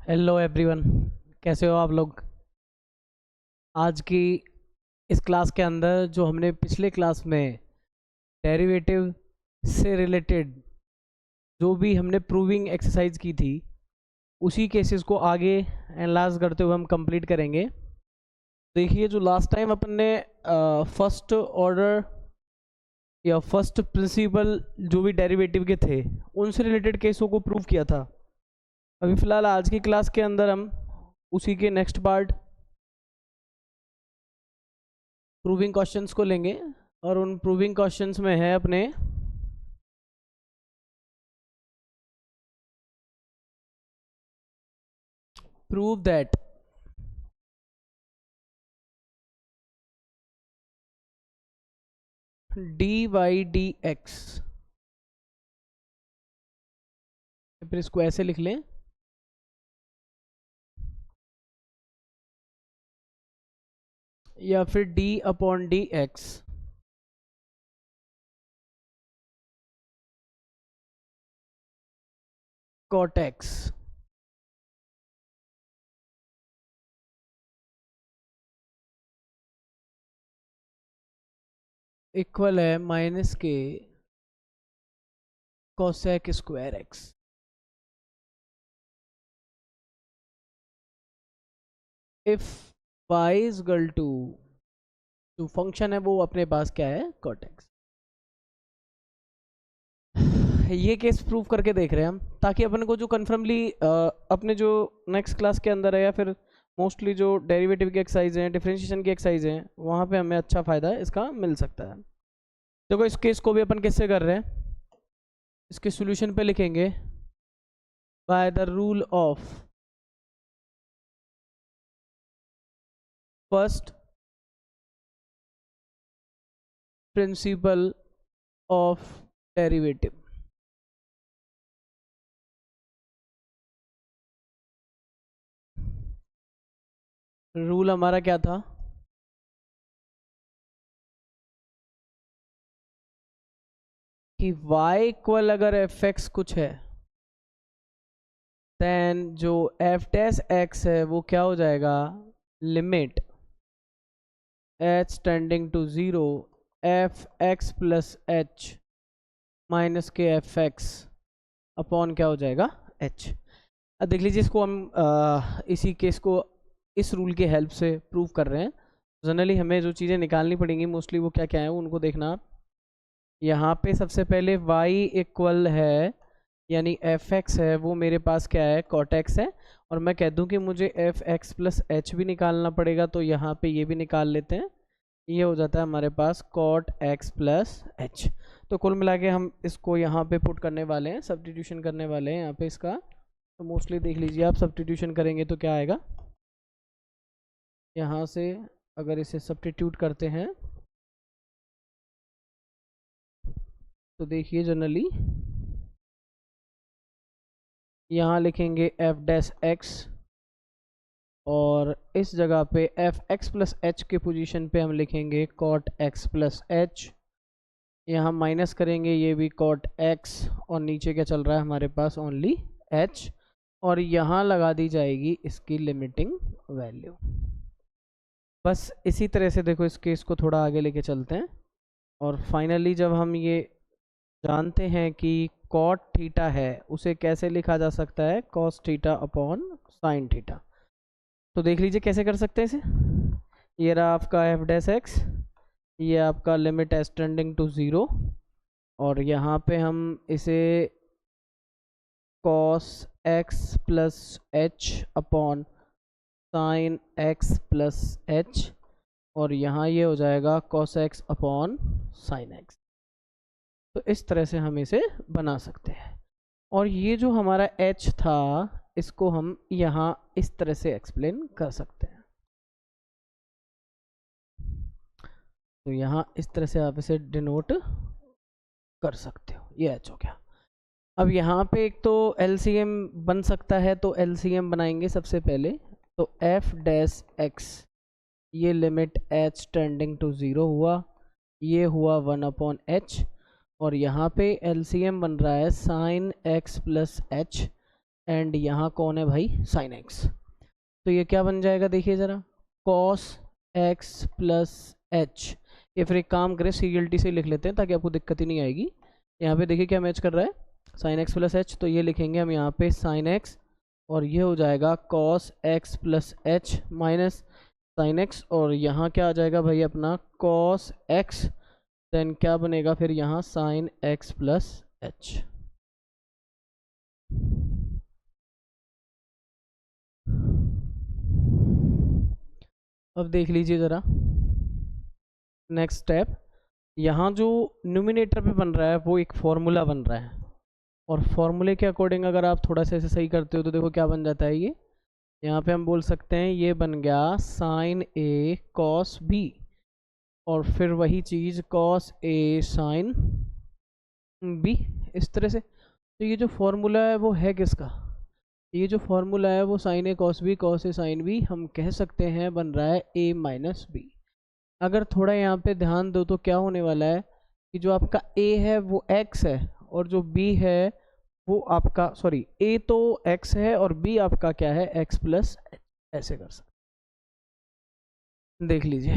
Hello everyone, कैसे हो आप लोग। आज की इस क्लास के अंदर जो हमने पिछले क्लास में डेरिवेटिव से रिलेटेड जो भी हमने प्रूविंग एक्सरसाइज की थी, उसी केसेस को आगे एनालाइज करते हुए हम कंप्लीट करेंगे। देखिए, जो लास्ट टाइम अपन ने फर्स्ट ऑर्डर या फर्स्ट प्रिंसिपल जो भी डेरिवेटिव के थे, उनसे रिलेटेड केसों को प्रूव किया था। अभी फ़िलहाल आज की क्लास के अंदर हम उसी के नेक्स्ट पार्ट प्रूविंग क्वेश्चंस को लेंगे, और उन प्रूविंग क्वेश्चंस में है अपने prove that d y d x, फिर इसको ऐसे लिख लें, या फिर d upon d x cot x equal है माइनस के cosec square x. If y is equal to जो फंक्शन है वो अपने पास क्या है, कॉट एक्स। ये केस प्रूव करके देख रहे हैं हम, ताकि अपन को जो कन्फर्मली अपने जो नेक्स्ट क्लास के अंदर है, या फिर मोस्टली जो डेरिवेटिव की एक्सरसाइज हैं, डिफरेंशिएशन की एक्सरसाइज हैं, वहाँ पे हमें अच्छा फ़ायदा इसका मिल सकता है। देखो, इस केस को भी अपन किससे कर रहे हैं, इसके सॉल्यूशन पे लिखेंगे by the rule of first principle of derivative. Rule हमारा क्या था, कि y इक्वल अगर एफ एक्स कुछ है, देन जो एफ डैश एक्स है वो क्या हो जाएगा, limit h tending to 0 f x plus h minus के एफ एक्स अपॉन क्या हो जाएगा, h। अब देख लीजिए, इसको हम इसी केस को इस रूल के हेल्प से प्रूव कर रहे हैं। जनरली हमें जो चीज़ें निकालनी पड़ेंगी मोस्टली वो क्या क्या है उनको देखना आप। यहाँ पे सबसे पहले y इक्वल है, यानी एफ एक्स है वो मेरे पास क्या है, कॉट एक्स है, और मैं कह दूं कि मुझे एफ एक्स प्लस एच भी निकालना पड़ेगा, तो यहाँ पे ये भी निकाल लेते हैं। ये हो जाता है हमारे पास कॉट एक्स प्लस एच। तो कुल मिला के हम इसको यहाँ पे पुट करने वाले हैं, सब्स्टिट्यूशन करने वाले हैं यहाँ पे इसका। तो मोस्टली देख लीजिए, आप सब्स्टिट्यूशन करेंगे तो क्या आएगा, यहाँ से अगर इसे सब्स्टिट्यूट करते हैं तो देखिए, जनरली यहाँ लिखेंगे एफ डैश एक्स, और इस जगह पे एफ एक्स प्लस एच के पोजीशन पे हम लिखेंगे कॉट एक्स प्लस एच। यहाँ माइनस करेंगे, ये भी कॉट एक्स, और नीचे क्या चल रहा है हमारे पास, ओनली एच, और यहाँ लगा दी जाएगी इसकी लिमिटिंग वैल्यू। बस इसी तरह से देखो, इस केस को थोड़ा आगे लेके चलते हैं, और फाइनली जब हम ये जानते हैं कि कॉट थीटा है, उसे कैसे लिखा जा सकता है, cos theta upon sine theta. तो देख लीजिए कैसे कर सकते हैं इसे। ये रहा आपका एफ डैश एक्स, ये आपका लिमिट एस टेंडिंग टू 0, और यहाँ पे हम इसे cos x plus H upon sine x plus h, और यहाँ ये हो जाएगा cos x upon sine x. तो इस तरह से हम इसे बना सकते हैं, और ये जो हमारा h था इसको हम यहाँ इस तरह से एक्सप्लेन कर सकते हैं। तो यहाँ इस तरह से आप इसे डिनोट कर सकते हो, ये h हो गया। अब यहाँ पे एक तो LCM बन सकता है, तो LCM बनाएंगे सबसे पहले। तो f डैश x, ये लिमिट h टेंडिंग टू 0 हुआ, ये हुआ 1 अपॉन h, और यहाँ पे LCM बन रहा है sine x plus h. And यहाँ कौन है भाई, साइन एक्स। तो ये क्या बन जाएगा देखिए ज़रा, कॉस एक्स प्लस एच। ये फिर एक काम करें, सीरियलिटी से लिख लेते हैं ताकि आपको दिक्कत ही नहीं आएगी। यहाँ पे देखिए क्या मैच कर रहा है, साइन एक्स प्लस एच, तो ये लिखेंगे हम यहाँ पे साइन एक्स, और ये हो जाएगा cos x plus h minus sine x, और यहाँ क्या आ जाएगा भाई अपना कॉस एक्स, देन क्या बनेगा फिर यहाँ साइन एक्स प्लस एच। अब देख लीजिए ज़रा नेक्स्ट स्टेप, यहाँ जो न्यूमिनेटर पे बन रहा है वो एक फॉर्मूला बन रहा है, और फॉर्मूले के अकॉर्डिंग अगर आप थोड़ा सा ऐसे सही करते हो तो देखो क्या बन जाता है ये, यहाँ पे हम बोल सकते हैं ये बन गया साइन ए कॉस बी, और फिर वही चीज़ कॉस ए साइन बी, इस तरह से। तो ये जो फॉर्मूला है वो है किसका, ये जो फॉर्मूला है वो sign A cos A sine B, हम कह सकते हैं बन रहा है ए माइनस बी। अगर थोड़ा यहाँ पे ध्यान दो तो क्या होने वाला है कि जो आपका ए है वो एक्स है, और जो बी है वो आपका, सॉरी ए तो एक्स है और बी आपका क्या है, एक्स प्लस एच, ऐसे कर सकते, देख लीजिए।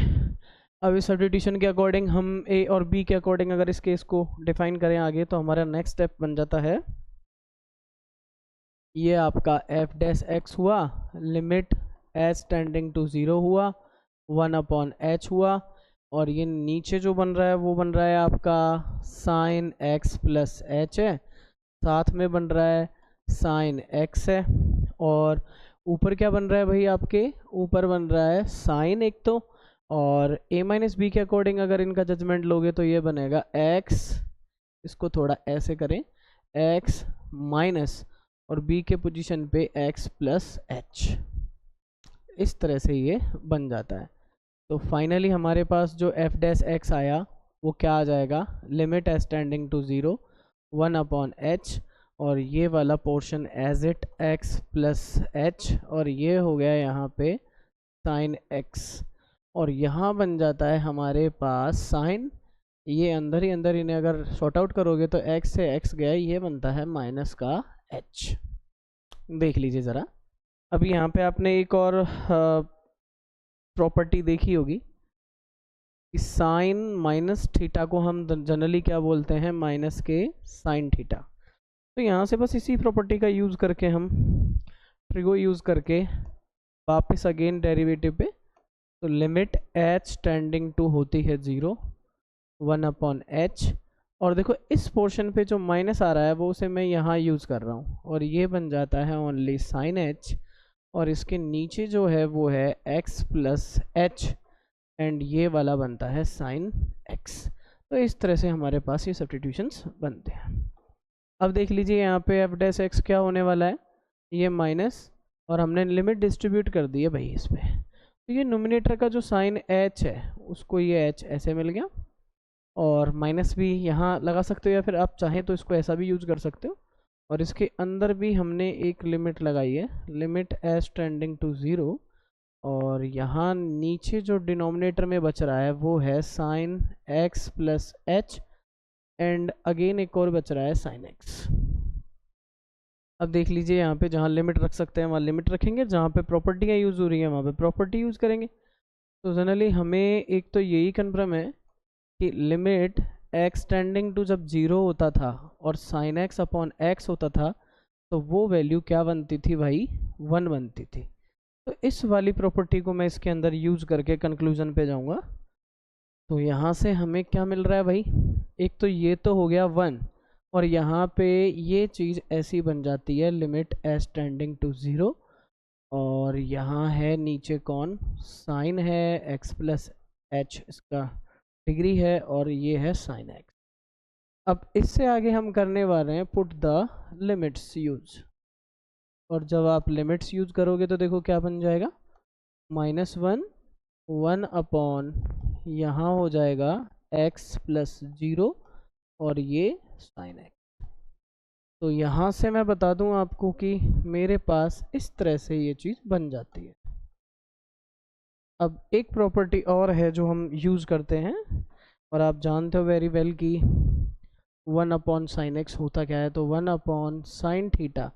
अब इस सब्स्टिट्यूशन के अकॉर्डिंग हम ए और बी के अकॉर्डिंग अगर इस केस को डिफाइन करें आगे, तो हमारा नेक्स्ट स्टेप बन जाता है, ये आपका एफ डैश एक्स हुआ, लिमिट एच टेंडिंग टू 0 हुआ, 1/h हुआ, और ये नीचे जो बन रहा है वो बन रहा है आपका साइन एक्स प्लस एच है, साथ में बन रहा है साइन एक्स है, और ऊपर क्या बन रहा है भाई आपके, ऊपर बन रहा है साइन एक तो, और a माइनस बी के अकॉर्डिंग अगर इनका जजमेंट लोगे तो ये बनेगा x, इसको थोड़ा ऐसे करें, x माइनस और b के पोजीशन पे x प्लस एच, इस तरह से ये बन जाता है। तो फाइनली हमारे पास जो एफ डैश एक्स आया वो क्या आ जाएगा, limit as tending to 0 1/h, और ये वाला portion as it x plus h, और ये हो गया यहाँ पे साइन x, और यहाँ बन जाता है हमारे पास साइन, ये अंदर ही अंदर इन्हें अगर शॉर्ट आउट करोगे तो x से x गया, ये बनता है माइनस का h। देख लीजिए ज़रा, अभी यहाँ पे आपने एक और प्रॉपर्टी देखी होगी कि साइन माइनस थीटा को हम जनरली क्या बोलते हैं, माइनस के साइन थीटा। तो यहाँ से बस इसी प्रॉपर्टी का यूज़ करके हम ट्रिगो यूज़ करके वापस अगेन डेरिवेटिव पे, तो लिमिट h टेंडिंग टू होती है 0 1/h, और देखो इस पोर्शन पे जो माइनस आ रहा है वो उसे मैं यहाँ यूज़ कर रहा हूँ, और ये बन जाता है ओनली साइन h, और इसके नीचे जो है वो है x प्लस एच, एंड ये वाला बनता है साइन x। तो इस तरह से हमारे पास ये सब्स्टिट्यूशंस बनते हैं। अब देख लीजिए यहाँ पे एफ डैश एक्स क्या होने वाला है, ये माइनस, और हमने लिमिट डिस्ट्रीब्यूट कर दी है भाई इस पर, तो ये नोमिनेटर का जो साइन h है उसको ये h ऐसे मिल गया, और माइनस भी यहाँ लगा सकते हो, या फिर आप चाहें तो इसको ऐसा भी यूज कर सकते हो, और इसके अंदर भी हमने एक लिमिट लगाई है, लिमिट एज टेंडिंग टू 0, और यहाँ नीचे जो डिनोमिनेटर में बच रहा है वो है sine x plus h, and again एक और बच रहा है साइन x। अब देख लीजिए यहाँ पे जहाँ लिमिट रख सकते हैं वहाँ लिमिट रखेंगे, जहाँ पे प्रॉपर्टियाँ यूज़ हो रही हैं वहाँ पे प्रॉपर्टी यूज़ करेंगे। तो जनरली हमें एक तो यही कन्फर्म है कि लिमिट x टेंडिंग टू जब 0 होता था और साइन x अपॉन x होता था, तो वो वैल्यू क्या बनती थी भाई, 1 बनती थी। तो इस वाली प्रॉपर्टी को मैं इसके अंदर यूज़ करके कंक्लूजन पे जाऊँगा। तो यहाँ से हमें क्या मिल रहा है भाई, एक तो ये तो हो गया 1, और यहाँ पे ये चीज़ ऐसी बन जाती है लिमिट एज टेंडिंग टू 0, और यहाँ है नीचे कौन, साइन है x प्लस एच, इसका डिग्री है, और ये है साइन x। अब इससे आगे हम करने वाले हैं पुट द लिमिट्स यूज, और जब आप लिमिट्स यूज करोगे तो देखो क्या बन जाएगा, -1 1/, यहाँ हो जाएगा x प्लस 0, और ये साइन x। तो यहाँ से मैं बता दूं आपको कि मेरे पास इस तरह से ये चीज़ बन जाती है। अब एक प्रॉपर्टी और है जो हम यूज़ करते हैं, और आप जानते हो वेरी वेल कि 1/sin x होता क्या है, तो 1/sin थीटा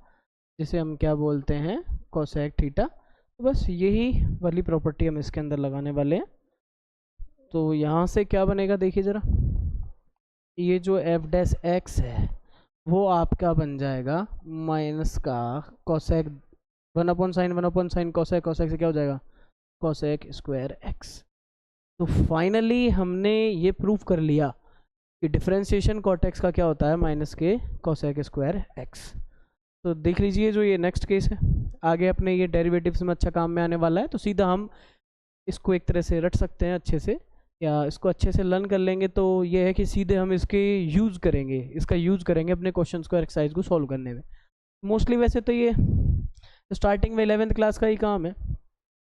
जिसे हम क्या बोलते हैं, कोसेक थीटा। तो बस यही वाली प्रॉपर्टी हम इसके अंदर लगाने वाले हैं। तो यहाँ से क्या बनेगा देखिए ज़रा, ये जो एफ डैश एक्स है वो आपका बन जाएगा माइनस का कोसेक 1/sin कोसेक, कोसेक से क्या हो जाएगा कोसेक स्क्वायर एक्स। तो फाइनली हमने ये प्रूव कर लिया कि डिफरेंशिएशन कॉट एक्स का क्या होता है माइनस के कोसेक स्क्वायर एक्स। तो देख लीजिए जो ये नेक्स्ट केस है, आगे अपने ये डेरिवेटिव्स में अच्छा काम में आने वाला है। तो सीधा हम इसको एक तरह से रट सकते हैं अच्छे से, या इसको अच्छे से लर्न कर लेंगे। तो ये है कि सीधे हम इसके यूज़ करेंगे, इसका यूज़ करेंगे अपने क्वेश्चंस को, एक्सरसाइज को सॉल्व करने में। मोस्टली वैसे तो ये स्टार्टिंग में 11th क्लास का ही काम है,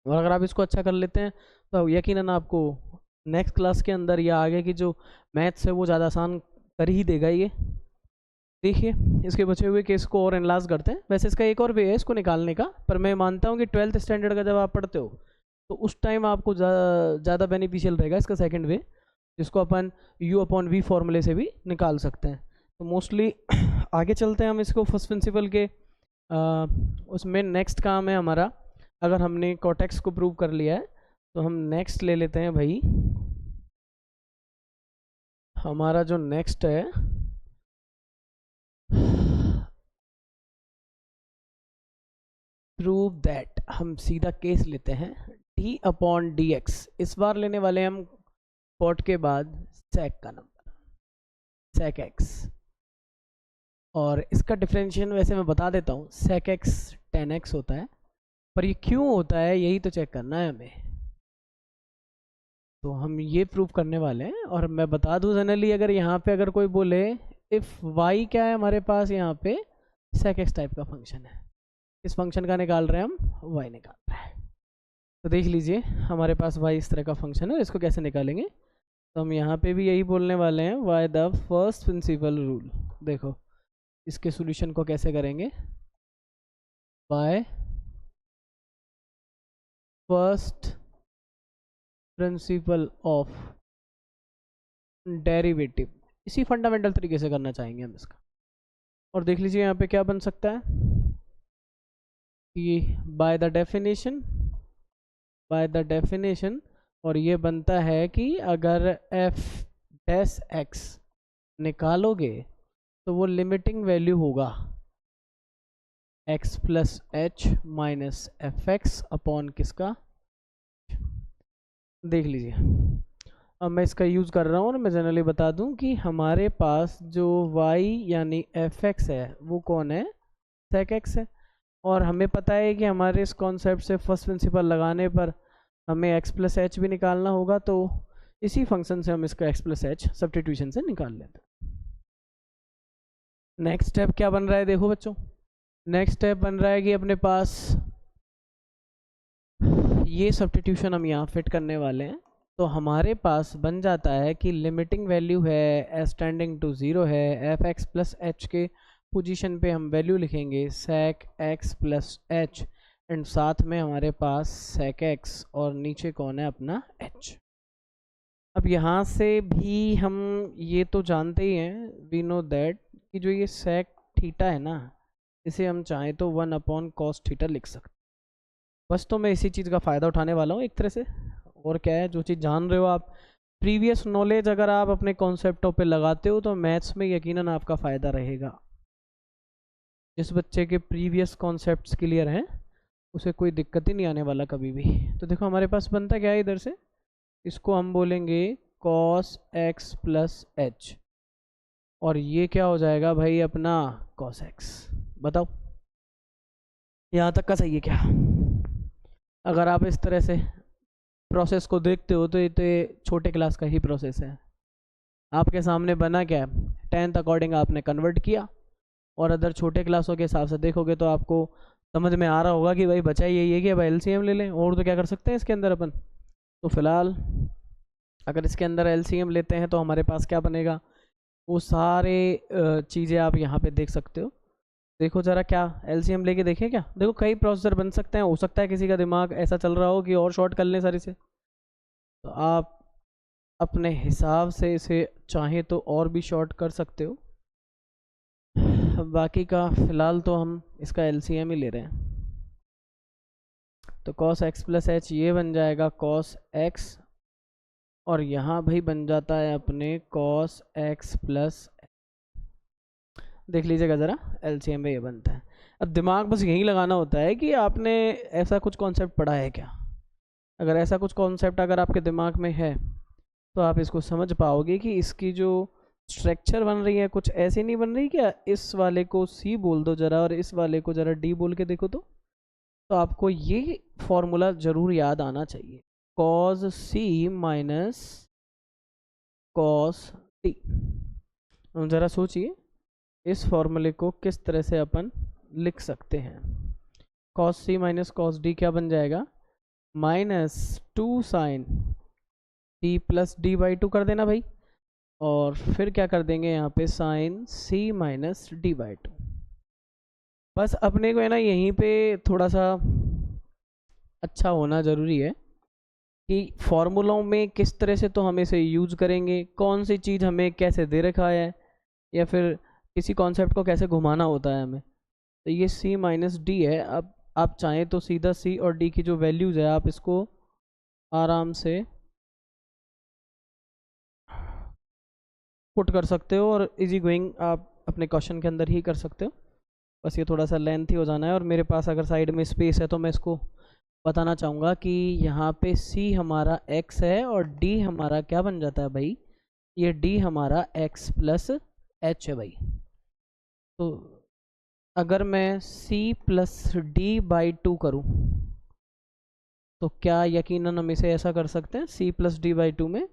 और अगर आप इसको अच्छा कर लेते हैं तो यकीनन आपको नेक्स्ट क्लास के अंदर या आगे की जो मैथ्स है वो ज़्यादा आसान कर ही देगा ये। देखिए इसके बचे हुए केस को और एनालाइज करते हैं। वैसे इसका एक और वे है इसको निकालने का, पर मैं मानता हूँ कि 12th स्टैंडर्ड का जब आप पढ़ते हो तो उस टाइम आपको ज़्यादा बेनिफिशियल रहेगा इसका सेकंड वे, जिसको अपन u/v फॉर्मूले से भी निकाल सकते हैं। तो मोस्टली आगे चलते हैं हम इसको फर्स्ट प्रिंसिपल के उसमें नेक्स्ट काम है हमारा। अगर हमने कॉटेक्स को प्रूव कर लिया है तो हम नेक्स्ट ले लेते हैं भाई, हमारा जो नेक्स्ट है प्रूव दैट, हम सीधा केस लेते हैं d/dx। इस बार लेने वाले हम कॉट के बाद सेक का नंबर सेक एक्स, और इसका डिफरेंशिएशन वैसे मैं बता देता हूँ, सेक एक्स 10x होता है, पर ये क्यों होता है यही तो चेक करना है हमें। तो हम ये प्रूव करने वाले हैं। और मैं बता दूं जनरली अगर यहाँ पे अगर कोई बोले इफ़ y क्या है हमारे पास, यहाँ पे सेक एक्स टाइप का फंक्शन है, इस फंक्शन का निकाल रहे हैं हम, y निकाल रहे हैं। तो देख लीजिए हमारे पास y इस तरह का फंक्शन है, इसको कैसे निकालेंगे। तो हम यहाँ पे भी यही बोलने वाले हैं, y the first principle rule. देखो इसके सॉल्यूशन को कैसे करेंगे, y first principle of derivative, इसी फंडामेंटल तरीके से करना चाहेंगे हम इसका। और देख लीजिए यहाँ पे क्या बन सकता है कि बाय द डेफिनेशन, और ये बनता है कि अगर एफ डैश एक्स निकालोगे तो वो लिमिटिंग वैल्यू होगा x plus h minus F x upon किसका, देख लीजिए अब मैं इसका यूज़ कर रहा हूँ। और मैं जनरली बता दूँ कि हमारे पास जो y यानी एफ एक्स है वो कौन है, सेक एक्स है। और हमें पता है कि हमारे इस कॉन्सेप्ट से फर्स्ट प्रिंसिपल लगाने पर हमें x प्लस एच भी निकालना होगा, तो इसी फंक्शन से हम इसका x प्लस एच सब्स्टिट्यूशन से निकाल लेते हैं। नेक्स्ट स्टेप क्या बन रहा है, देखो बच्चों, नेक्स्ट स्टेप बन रहा है कि अपने पास ये सब्स्टिट्यूशन हम यहाँ फिट करने वाले हैं। तो हमारे पास बन जाता है कि लिमिटिंग वैल्यू है एस टेंडिंग टू 0 है, एफ एक्स प्लस एच के पोजीशन पे हम वैल्यू लिखेंगे sec x plus h, and साथ में हमारे पास सेक एक्स और नीचे कौन है अपना एच। अब यहाँ से भी हम ये तो जानते ही हैं, वी नो दैट कि जो ये सेक थीटा है ना, इसे हम चाहें तो 1/cos थीटा लिख सकते। बस तो मैं इसी चीज़ का फ़ायदा उठाने वाला हूँ एक तरह से। और क्या है, जो चीज़ जान रहे हो आप, प्रीवियस नॉलेज अगर आप अपने कॉन्सेप्टों पे लगाते हो तो मैथ्स में यकीनन आपका फ़ायदा रहेगा। जिस बच्चे के प्रीवियस कॉन्सेप्ट्स क्लियर हैं उसे कोई दिक्कत ही नहीं आने वाला कभी भी। तो देखो हमारे पास बनता क्या है इधर से, इसको हम बोलेंगे cos x प्लस एच, और ये क्या हो जाएगा भाई अपना cos x। बताओ यहाँ तक का सही है क्या? अगर आप इस तरह से प्रोसेस को देखते हो तो ये छोटे क्लास का ही प्रोसेस है। आपके सामने बना क्या है, 10th अकॉर्डिंग आपने कन्वर्ट किया, और अदर छोटे क्लासों के हिसाब से देखोगे तो आपको समझ में आ रहा होगा कि भाई बचा यही है कि भाई एलसीएम ले लें, और तो क्या कर सकते हैं इसके अंदर अपन। तो फिलहाल अगर इसके अंदर एलसीएम लेते हैं तो हमारे पास क्या बनेगा, वो सारे चीज़ें आप यहाँ पे देख सकते हो। देखो ज़रा क्या एलसीएम लेके देखें क्या, देखो कई प्रोसेसर बन सकते हैं, हो सकता है किसी का दिमाग ऐसा चल रहा हो कि और शॉर्ट कर लें सारी से, तो आप अपने हिसाब से इसे चाहें तो और भी शॉर्ट कर सकते हो। बाकी का फ़िलहाल तो हम इसका एलसीएम ही ले रहे हैं। तो cos x प्लस एच ये बन जाएगा cos x, और यहाँ भाई बन जाता है अपने cos x प्लस, देख लीजिएगा ज़रा एलसीएम में ये बनता है। अब दिमाग बस यही लगाना होता है कि आपने ऐसा कुछ कॉन्सेप्ट पढ़ा है क्या। अगर ऐसा कुछ कॉन्सेप्ट अगर आपके दिमाग में है तो आप इसको समझ पाओगे कि इसकी जो स्ट्रक्चर बन रही है कुछ ऐसी नहीं बन रही क्या, इस वाले को C बोल दो ज़रा और इस वाले को ज़रा D बोल के देखो तो आपको ये फॉर्मूला ज़रूर याद आना चाहिए, cos C minus cos D। ज़रा सोचिए इस फॉर्मूले को किस तरह से अपन लिख सकते हैं। cos C minus cos D क्या बन जाएगा, -2 sin C plus D by 2 कर देना भाई, और फिर क्या कर देंगे यहाँ पे sin C minus D by 2। बस अपने को है ना यहीं पे थोड़ा सा अच्छा होना ज़रूरी है कि फॉर्मूलों में किस तरह से तो हम इसे यूज़ करेंगे, कौन सी चीज़ हमें कैसे दे रखा है, या फिर किसी कॉन्सेप्ट को कैसे घुमाना होता है हमें। तो ये C माइनस डी है। अब आप चाहें तो सीधा C और D की जो वैल्यूज़ है आप इसको आराम से पुट कर सकते हो और इजी गोइंग आप अपने क्वेश्चन के अंदर ही कर सकते हो। बस ये थोड़ा सा लेंथी हो जाना है, और मेरे पास अगर साइड में स्पेस है तो मैं इसको बताना चाहूँगा कि यहाँ पे C हमारा x है और D हमारा क्या बन जाता है भाई, ये D हमारा x प्लस एच है भाई। तो अगर मैं C प्लस D बाई 2 करूँ तो क्या यकीनन हम इसे ऐसा कर सकते हैं, C प्लस D बाई 2 में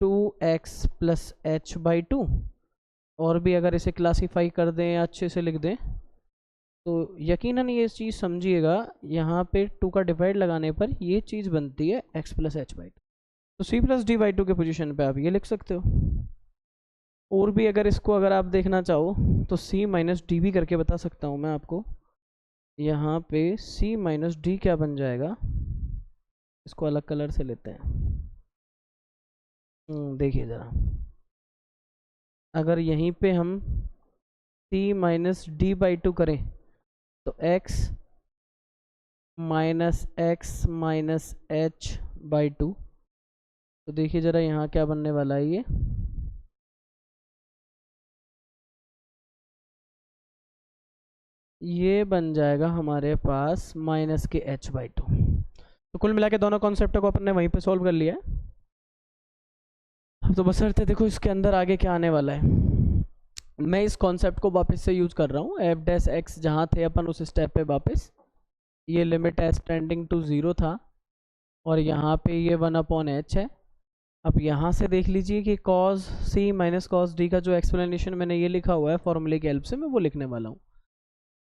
2x प्लस एच बाई 2, और भी अगर इसे क्लासीफाई कर दें या अच्छे से लिख दें तो यकीनन ये चीज़ समझिएगा, यहाँ पे 2 का डिवाइड लगाने पर ये चीज़ बनती है x प्लस एच बाई 2। तो C प्लस D बाई 2 के पोजीशन पे आप ये लिख सकते हो। और भी अगर इसको अगर आप देखना चाहो तो C माइनस डी भी करके बता सकता हूँ मैं आपको। यहाँ पे C माइनस डी क्या बन जाएगा, इसको अलग कलर से लेते हैं। देखिए ज़रा, अगर यहीं पे हम C माइनस डी बाई 2 करें तो x माइनस एच बाई 2, तो देखिए ज़रा यहाँ क्या बनने वाला है, ये बन जाएगा हमारे पास माइनस के एच बाई 2। तो कुल मिला के दोनों कॉन्सेप्टों को अपन ने वहीं पे सॉल्व कर लिया है। अब तो बसरते देखो इसके अंदर आगे क्या आने वाला है। मैं इस कॉन्सेप्ट को वापस से यूज़ कर रहा हूँ, एफ डैश एक्स जहाँ थे अपन उस स्टेप पे वापस, ये लिमिट एज टेंडिंग टू 0 था और यहाँ पे ये 1/h है। अब यहाँ से देख लीजिए कि cos C minus cos D का जो एक्सप्लेनेशन मैंने ये लिखा हुआ है फॉर्मूले की हेल्प से, मैं वो लिखने वाला हूँ।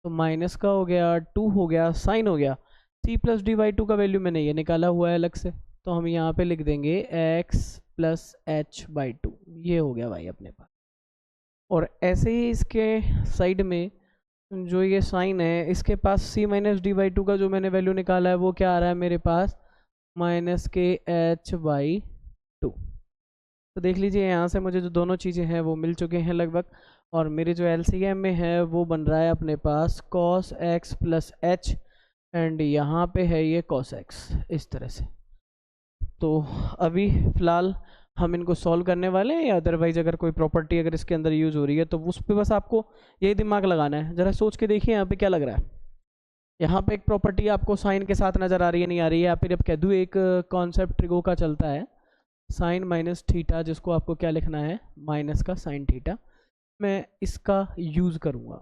तो माइनस का हो गया, 2 हो गया, साइन हो गया, C प्लस डी बाई 2 का वैल्यू मैंने ये निकाला हुआ है अलग से, तो हम यहाँ पे लिख देंगे x प्लस एच बाई 2, ये हो गया भाई अपने पास। और ऐसे ही इसके साइड में जो ये साइन है इसके पास C माइनस डी बाई 2 का जो मैंने वैल्यू निकाला है वो क्या आ रहा है मेरे पास, माइनस के एच बाई 2। तो देख लीजिए यहाँ से मुझे जो दोनों चीज़ें हैं वो मिल चुके हैं लगभग, और मेरी जो LCM में है वो बन रहा है अपने पास cos x plus h, and यहाँ पे है ये cos x इस तरह से। तो अभी फ़िलहाल हम इनको सॉल्व करने वाले हैं, या अदरवाइज़ अगर कोई प्रॉपर्टी अगर इसके अंदर यूज़ हो रही है तो उस पर बस आपको यही दिमाग लगाना है। ज़रा सोच के देखिए यहाँ पे क्या लग रहा है। यहाँ पे एक प्रॉपर्टी आपको साइन के साथ नज़र आ रही है, नहीं आ रही है, या फिर अब कह दूँ एक कॉन्सेप्ट ट्रिगो का चलता है साइन माइनस थीटा, जिसको आपको क्या लिखना है, माइनस का साइन थीटा। मैं इसका यूज़ करूँगा।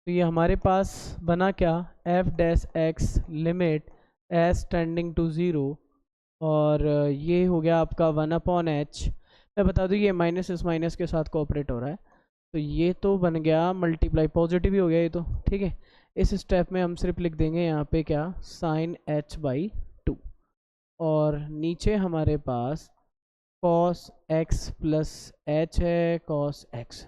तो ये हमारे पास बना क्या, f dash x limit s tending to 0, और ये हो गया आपका 1/h। मैं बता दूँ ये माइनस इस माइनस के साथ कोऑपरेट हो रहा है, तो ये तो बन गया मल्टीप्लाई, पॉजिटिव ही हो गया ये तो, ठीक है। इस स्टेप में हम सिर्फ लिख देंगे यहाँ पे क्या, साइन h बाई 2, और नीचे हमारे पास cos x प्लस एच है, cos x।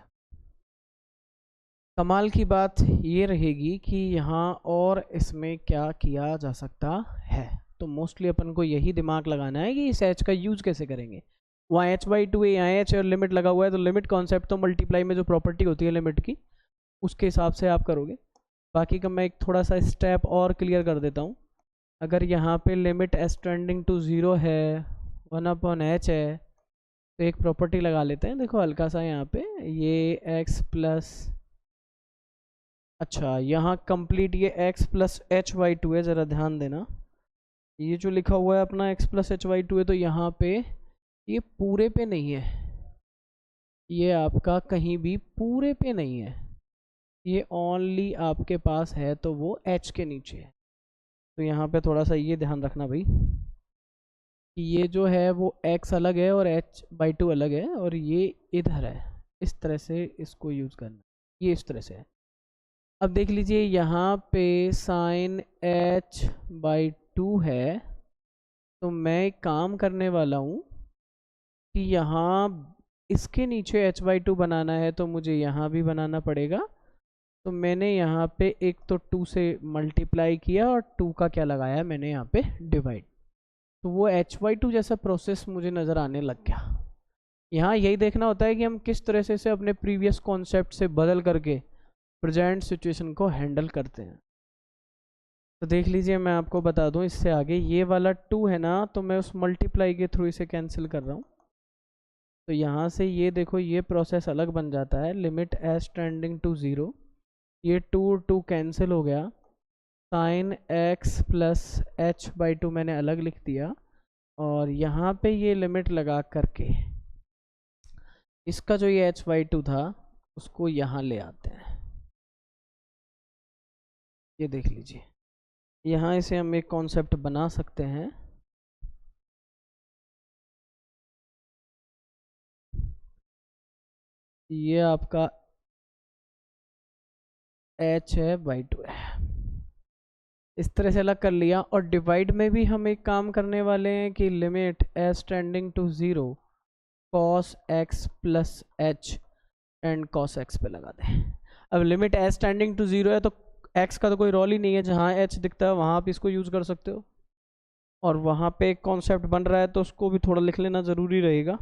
कमाल की बात ये रहेगी कि यहाँ और इसमें क्या किया जा सकता है, तो मोस्टली अपन को यही दिमाग लगाना है कि इस h का यूज़ कैसे करेंगे। वहाँ h/2 है, यहाँ h और लिमिट लगा हुआ है, तो लिमिट कॉन्सेप्ट तो मल्टीप्लाई में जो प्रॉपर्टी होती है लिमिट की उसके हिसाब से आप करोगे। बाकी का मैं एक थोड़ा सा स्टेप और क्लियर कर देता हूँ। अगर यहाँ पे लिमिट s टेंडिंग टू 0 है 1/h है, तो एक प्रॉपर्टी लगा लेते हैं। देखो हल्का सा यहाँ पे ये x प्लस, अच्छा यहाँ कंप्लीट ये x प्लस h/2 है, ज़रा ध्यान देना। ये जो लिखा हुआ है अपना x प्लस h/2 है, तो यहाँ पे ये पूरे पे नहीं है, ये आपका कहीं भी पूरे पे नहीं है, ये ओनली आपके पास है तो वो h के नीचे है। तो यहाँ पे थोड़ा सा ये ध्यान रखना भाई कि ये जो है वो x अलग है और h/2 अलग है, और ये इधर है, इस तरह से इसको यूज़ करना, ये इस तरह से है। अब देख लीजिए यहाँ पे साइन h/2 है, तो मैं एक काम करने वाला हूँ कि यहाँ इसके नीचे h/2 बनाना है, तो मुझे यहाँ भी बनाना पड़ेगा। तो मैंने यहाँ पे एक तो 2 से मल्टीप्लाई किया और 2 का क्या लगाया मैंने यहाँ पे डिवाइड, तो वो h/2 जैसा प्रोसेस मुझे नज़र आने लग गया। यहाँ यही देखना होता है कि हम किस तरह से इसे अपने प्रीवियस कॉन्सेप्ट से बदल करके प्रेजेंट सिचुएशन को हैंडल करते हैं। तो देख लीजिए मैं आपको बता दूं इससे आगे, ये वाला 2 है ना, तो मैं उस मल्टीप्लाई के थ्रू इसे कैंसिल कर रहा हूँ। तो यहाँ से ये देखो ये प्रोसेस अलग बन जाता है, लिमिट s टेंडिंग टू 0, ये 2 कैंसिल हो गया, साइन x प्लस h/2 मैंने अलग लिख दिया, और यहाँ पे ये लिमिट लगा करके इसका जो ये h/2 था उसको यहाँ ले आते हैं। ये देख लीजिए यहाँ इसे हम एक कॉन्सेप्ट बना सकते हैं। ये आपका h/2 है, इस तरह से अलग कर लिया। और डिवाइड में भी हम एक काम करने वाले हैं कि limit s tending to 0 cos x plus h and cos x पे लगा दें। अब लिमिट s टेंडिंग टू 0 है तो x का तो कोई रोल ही नहीं है, जहाँ h दिखता है वहाँ आप इसको यूज़ कर सकते हो, और वहाँ पे एक कॉन्सेप्ट बन रहा है तो उसको भी थोड़ा लिख लेना ज़रूरी रहेगा।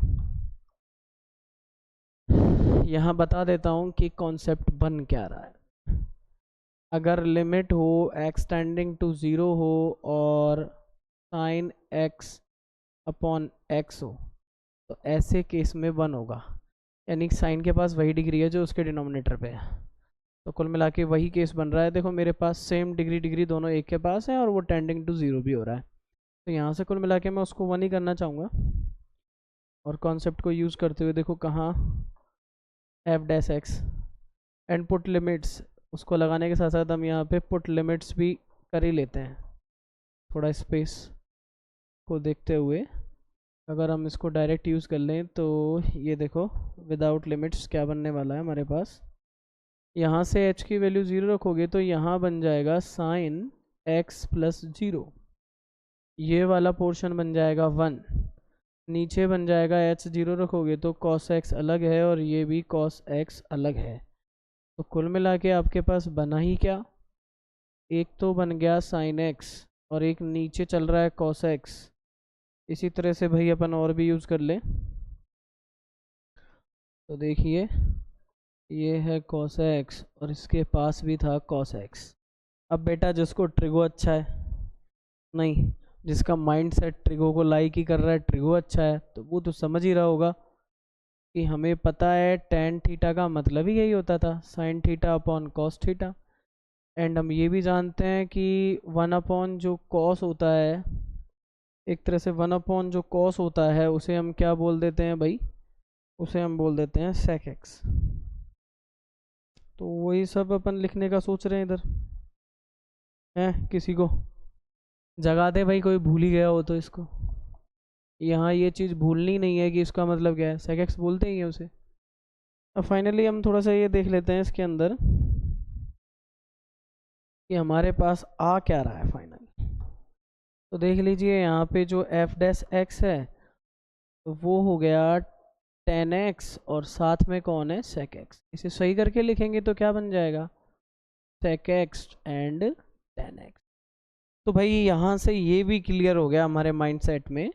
यहाँ बता देता हूँ कि कॉन्सेप्ट बन क्या रहा है। अगर लिमिट हो x टेंडिंग टू 0 हो और साइन x अपॉन x हो, तो ऐसे केस में 1 होगा, यानी साइन के पास वही डिग्री है जो उसके डिनोमिनेटर पे है। तो कुल मिला के वही केस बन रहा है। देखो मेरे पास सेम डिग्री दोनों एक के पास है और वो टेंडिंग टू 0 भी हो रहा है, तो यहाँ से कुल मिला के मैं उसको 1 ही करना चाहूँगा। और कॉन्सेप्ट को यूज़ करते हुए देखो कहाँ f' एंड पुट लिमिट्स, उसको लगाने के साथ साथ हम यहाँ पे पुट लिमिट्स भी कर ही लेते हैं। थोड़ा स्पेस को देखते हुए अगर हम इसको डायरेक्ट यूज़ कर लें तो ये देखो विदाउट लिमिट्स क्या बनने वाला है हमारे पास। यहाँ से h की वैल्यू 0 रखोगे तो यहाँ बन जाएगा साइन x प्लस 0, ये वाला पोर्शन बन जाएगा 1, नीचे बन जाएगा h 0 रखोगे तो cos x अलग है और ये भी cos x अलग है। तो कुल मिला के आपके पास बना ही क्या, एक तो बन गया साइन x और एक नीचे चल रहा है cos x। इसी तरह से भाई अपन और भी यूज़ कर लें, तो देखिए ये है cos x और इसके पास भी था cos x। अब बेटा जिसको ट्रिगो अच्छा है, नहीं जिसका माइंड सेट ट्रिगो को लाइक ही कर रहा है, ट्रिगो अच्छा है, तो वो तो समझ ही रहा होगा कि हमें पता है tan थीटा का मतलब ही यही होता था sin theta upon cos theta. And हम ये भी जानते हैं कि 1 अपॉन जो cos होता है, एक तरह से 1 अपॉन जो cos होता है उसे हम क्या बोल देते हैं भाई, उसे हम बोल देते हैं sec x। तो वही सब अपन लिखने का सोच रहे हैं इधर है, किसी को जगा दे भाई, कोई भूल ही गया हो तो इसको। यहाँ ये चीज़ भूलनी नहीं है कि इसका मतलब क्या है, sec x बोलते ही हैं उसे। अब फाइनली हम थोड़ा सा ये देख लेते हैं इसके अंदर कि हमारे पास आ क्या रहा है फाइनल। तो देख लीजिए यहाँ पे जो f' है तो वो हो गया tan x और साथ में कौन है sec x। इसे सही करके लिखेंगे तो क्या बन जाएगा sec x and tan x। तो भाई यहाँ से ये भी क्लियर हो गया हमारे माइंडसेट में,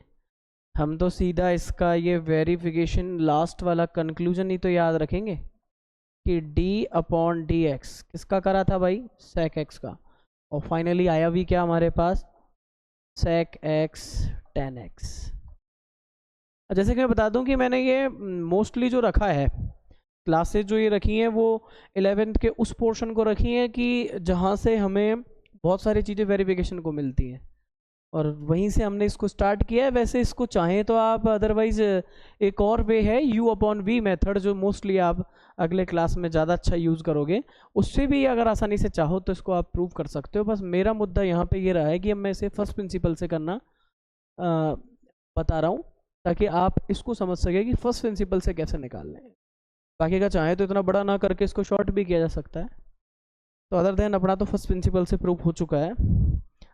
हम तो सीधा इसका ये वेरिफिकेशन लास्ट वाला कंक्लूजन ही तो याद रखेंगे कि d अपॉन डी एक्स किसका करा था भाई, sec x का, और फाइनली आया भी क्या हमारे पास, sec x tan x। जैसे कि मैं बता दूं कि मैंने ये मोस्टली जो रखा है क्लासेस जो ये रखी हैं वो 11th के उस पोर्शन को रखी हैं कि जहाँ से हमें बहुत सारी चीज़ें वेरिफिकेशन को मिलती हैं, और वहीं से हमने इसको स्टार्ट किया है। वैसे इसको चाहें तो आप अदरवाइज एक और वे है u अपॉन v मेथड, जो मोस्टली आप अगले क्लास में ज़्यादा अच्छा यूज़ करोगे, उससे भी अगर आसानी से चाहो तो इसको आप प्रूव कर सकते हो। बस मेरा मुद्दा यहाँ पे ये रहा है कि अब मैं इसे फर्स्ट प्रिंसिपल से करना बता रहा हूँ, ताकि आप इसको समझ सके कि फर्स्ट प्रिंसिपल से कैसे निकालना है। बाकी का चाहे तो इतना बड़ा ना करके इसको शॉर्ट भी किया जा सकता है। तो अदर देन अपना तो फर्स्ट प्रिंसिपल से प्रूफ हो चुका है।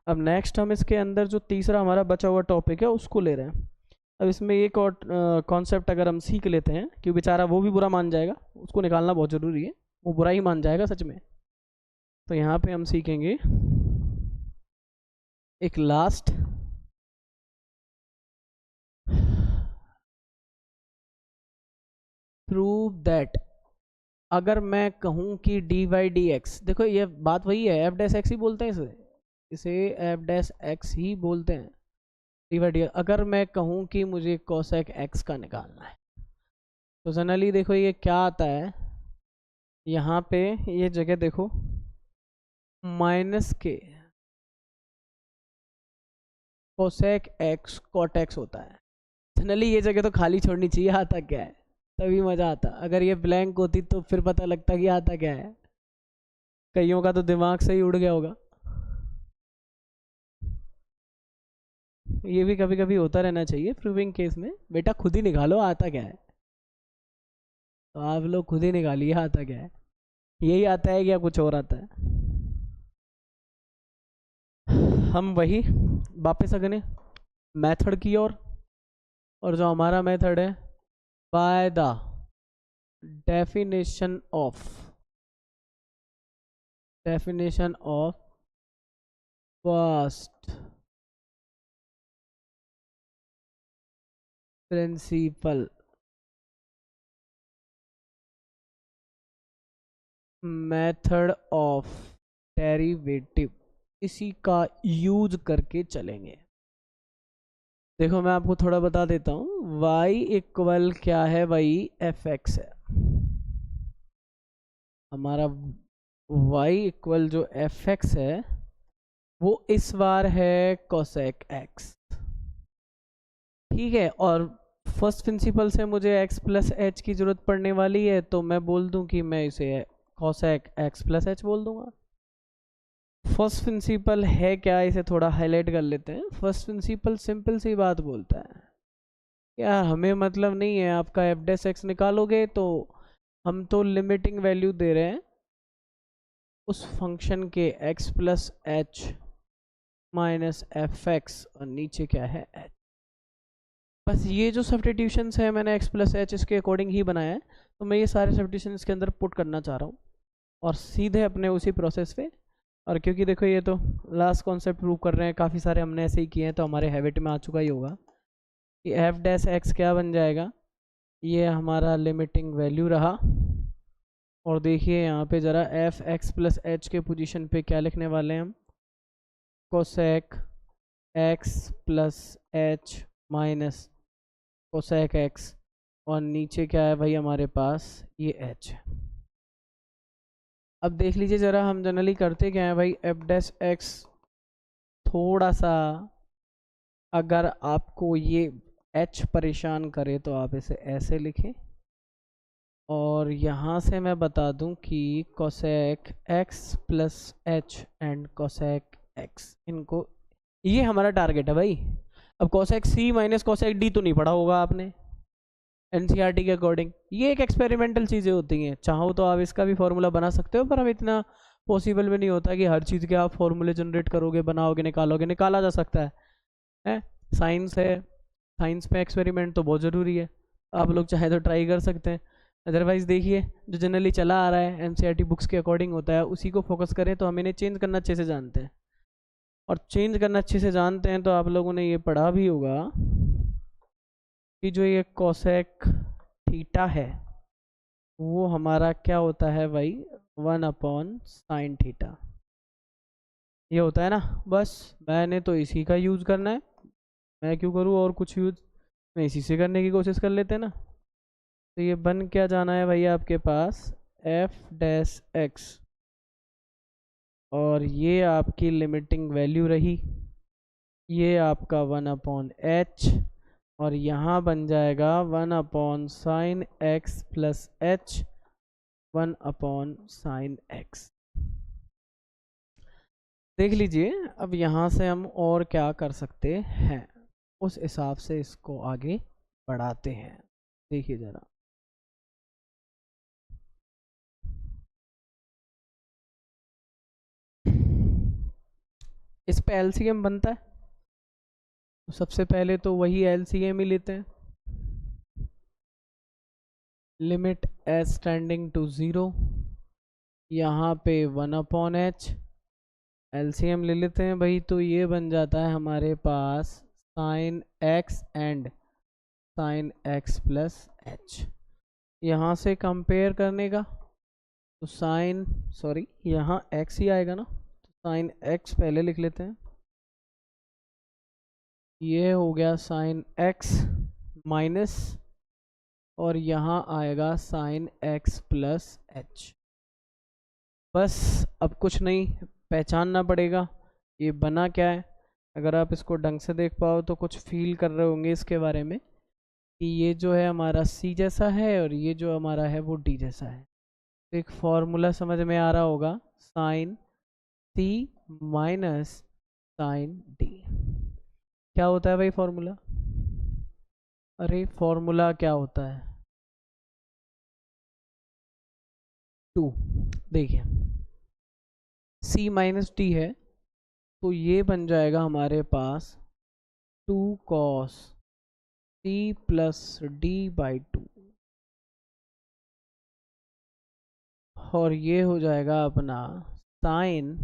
अब नेक्स्ट हम इसके अंदर जो तीसरा हमारा बचा हुआ टॉपिक है उसको ले रहे हैं। अब इसमें एक और कॉन्सेप्ट अगर हम सीख लेते हैं, क्योंकि बेचारा वो भी बुरा मान जाएगा, उसको निकालना बहुत ज़रूरी है, वो बुरा ही मान जाएगा सच में। तो यहाँ पे हम सीखेंगे एक लास्ट प्रूव दैट, अगर मैं कहूँ कि डी वाई डी एक्स, देखो ये बात वही है, एफ डैश एक्स ही बोलते हैं इसे एफ डैश एक्स ही बोलते हैं, डी वाई डी। अगर मैं कहूँ कि मुझे कोसेक एक्स का निकालना है, तो जनरली देखो ये क्या आता है, यहाँ पे ये जगह देखो माइनस के कोसेक एक्स कॉट एक्स होता है। जनरली ये जगह तो खाली छोड़नी चाहिए, आता क्या है, तभी मज़ा आता। अगर ये ब्लैंक होती तो फिर पता लगता कि आता क्या है, कईयों का तो दिमाग से ही उड़ गया होगा। ये भी कभी कभी होता रहना चाहिए प्रूविंग केस में, बेटा खुद ही निकालो आता क्या है। तो आप लोग खुद ही निकालिए आता क्या है, यही आता है क्या कुछ और आता है। हम वही वापस अगने मेथड की और जो हमारा मेथड है by the definition of first principle method of derivative, इसी का यूज करके चलेंगे। देखो मैं आपको थोड़ा बता देता हूँ, y इक्वल क्या है भाई, एफ एक्स है हमारा। y इक्वल जो एफ एक्स है वो इस बार है कोसेक एक्स, ठीक है। और फर्स्ट प्रिंसिपल से मुझे x प्लस एच की ज़रूरत पड़ने वाली है, तो मैं बोल दूं कि मैं इसे कोसेक एक्स प्लस एच बोल दूंगा। फर्स्ट प्रिंसिपल है क्या, इसे थोड़ा हाईलाइट कर लेते हैं। फर्स्ट प्रिंसिपल सिंपल सी बात बोलता है, यार हमें मतलब नहीं है आपका एफ डैश एक्स निकालोगे, तो हम तो लिमिटिंग वैल्यू दे रहे हैं उस फंक्शन के x plus h minus F x, और नीचे क्या है h। बस ये जो सब्स्टिट्यूशंस है मैंने x प्लस एच इसके अकॉर्डिंग ही बनाया है, तो मैं ये सारे सब्स्टिट्यूशन इसके अंदर पुट करना चाह रहा हूँ और सीधे अपने उसी प्रोसेस पे। और क्योंकि देखो ये तो लास्ट कॉन्सेप्ट प्रूव कर रहे हैं, काफ़ी सारे हमने ऐसे ही किए हैं, तो हमारे हैबिट में आ चुका ही होगा कि एफ डैश एक्स क्या बन जाएगा, ये हमारा लिमिटिंग वैल्यू रहा। और देखिए यहाँ पे ज़रा एफ एक्स प्लस एच के पोजीशन पे क्या लिखने वाले हैं हम, cosec x plus h minus cosec x, और नीचे क्या है भाई हमारे पास ये एच। अब देख लीजिए ज़रा, हम जनरली करते क्या है भाई, एफ डैश एक्स थोड़ा सा अगर आपको ये एच परेशान करे तो आप इसे ऐसे लिखें, और यहाँ से मैं बता दूं कि cosec x plus h and cosec x, इनको ये हमारा टारगेट है भाई। अब कोसेक सी माइनस कोसेक डी तो नहीं पढ़ा होगा आपने एनसीईआरटी के अकॉर्डिंग, ये एक एक्सपेरिमेंटल चीज़ें होती हैं। चाहो तो आप इसका भी फॉर्मूला बना सकते हो, पर अब इतना पॉसिबल भी नहीं होता कि हर चीज़ के आप फॉर्मूले जनरेट करोगे, बनाओगे, निकालोगे। निकाला जा सकता है, साइंस है, साइंस में एक्सपेरिमेंट तो बहुत ज़रूरी है, आप लोग चाहे तो ट्राई कर सकते हैं। अदरवाइज़ देखिए जो जनरली चला आ रहा है एनसीईआरटी बुक्स के अकॉर्डिंग होता है, उसी को फोकस करें। तो हम इन्हें चेंज करना अच्छे से जानते हैं, और चेंज करना अच्छे से जानते हैं तो आप लोगों ने ये पढ़ा भी होगा कि जो ये कोसेक थीटा है वो हमारा क्या होता है भाई, 1/sin थीटा, ये होता है ना। बस मैंने तो इसी का यूज़ करना है, मैं क्यों करूँ और कुछ यूज़, मैं इसी से करने की कोशिश कर लेते हैं ना। तो ये बन क्या जाना है भैया आपके पास, f-x, और ये आपकी लिमिटिंग वैल्यू रही, ये आपका 1/h, और यहाँ बन जाएगा 1/sin x plus h, 1/sin x। देख लीजिए अब यहाँ से हम और क्या कर सकते हैं, उस हिसाब से इसको आगे बढ़ाते हैं। देखिए ज़रा, इस पे एलसीएम बनता है, तो सबसे पहले तो वही एलसीएम ही लेते हैं। लिमिट एच टेंडिंग टू 0, यहाँ पे 1/h, एलसीएम ले लेते हैं भाई, तो ये बन जाता है हमारे पास sine x and sine x plus h। यहाँ से कंपेयर करने का तो साइन, सॉरी यहाँ x ही आएगा ना, तो साइन x पहले लिख लेते हैं, ये हो गया साइन x माइनस, और यहाँ आएगा साइन x प्लस h। बस अब कुछ नहीं, पहचानना पड़ेगा ये बना क्या है। अगर आप इसको ढंग से देख पाओ तो कुछ फील कर रहे होंगे इसके बारे में कि ये जो है हमारा c जैसा है और ये जो हमारा है वो d जैसा है। तो एक फॉर्मूला समझ में आ रहा होगा, sine c minus sine d। क्या होता है भाई फॉर्मूला, अरे फॉर्मूला क्या होता है, 2। देखिए c माइनस d है, तो ये बन जाएगा हमारे पास 2 cos c प्लस d/2, और ये हो जाएगा अपना साइन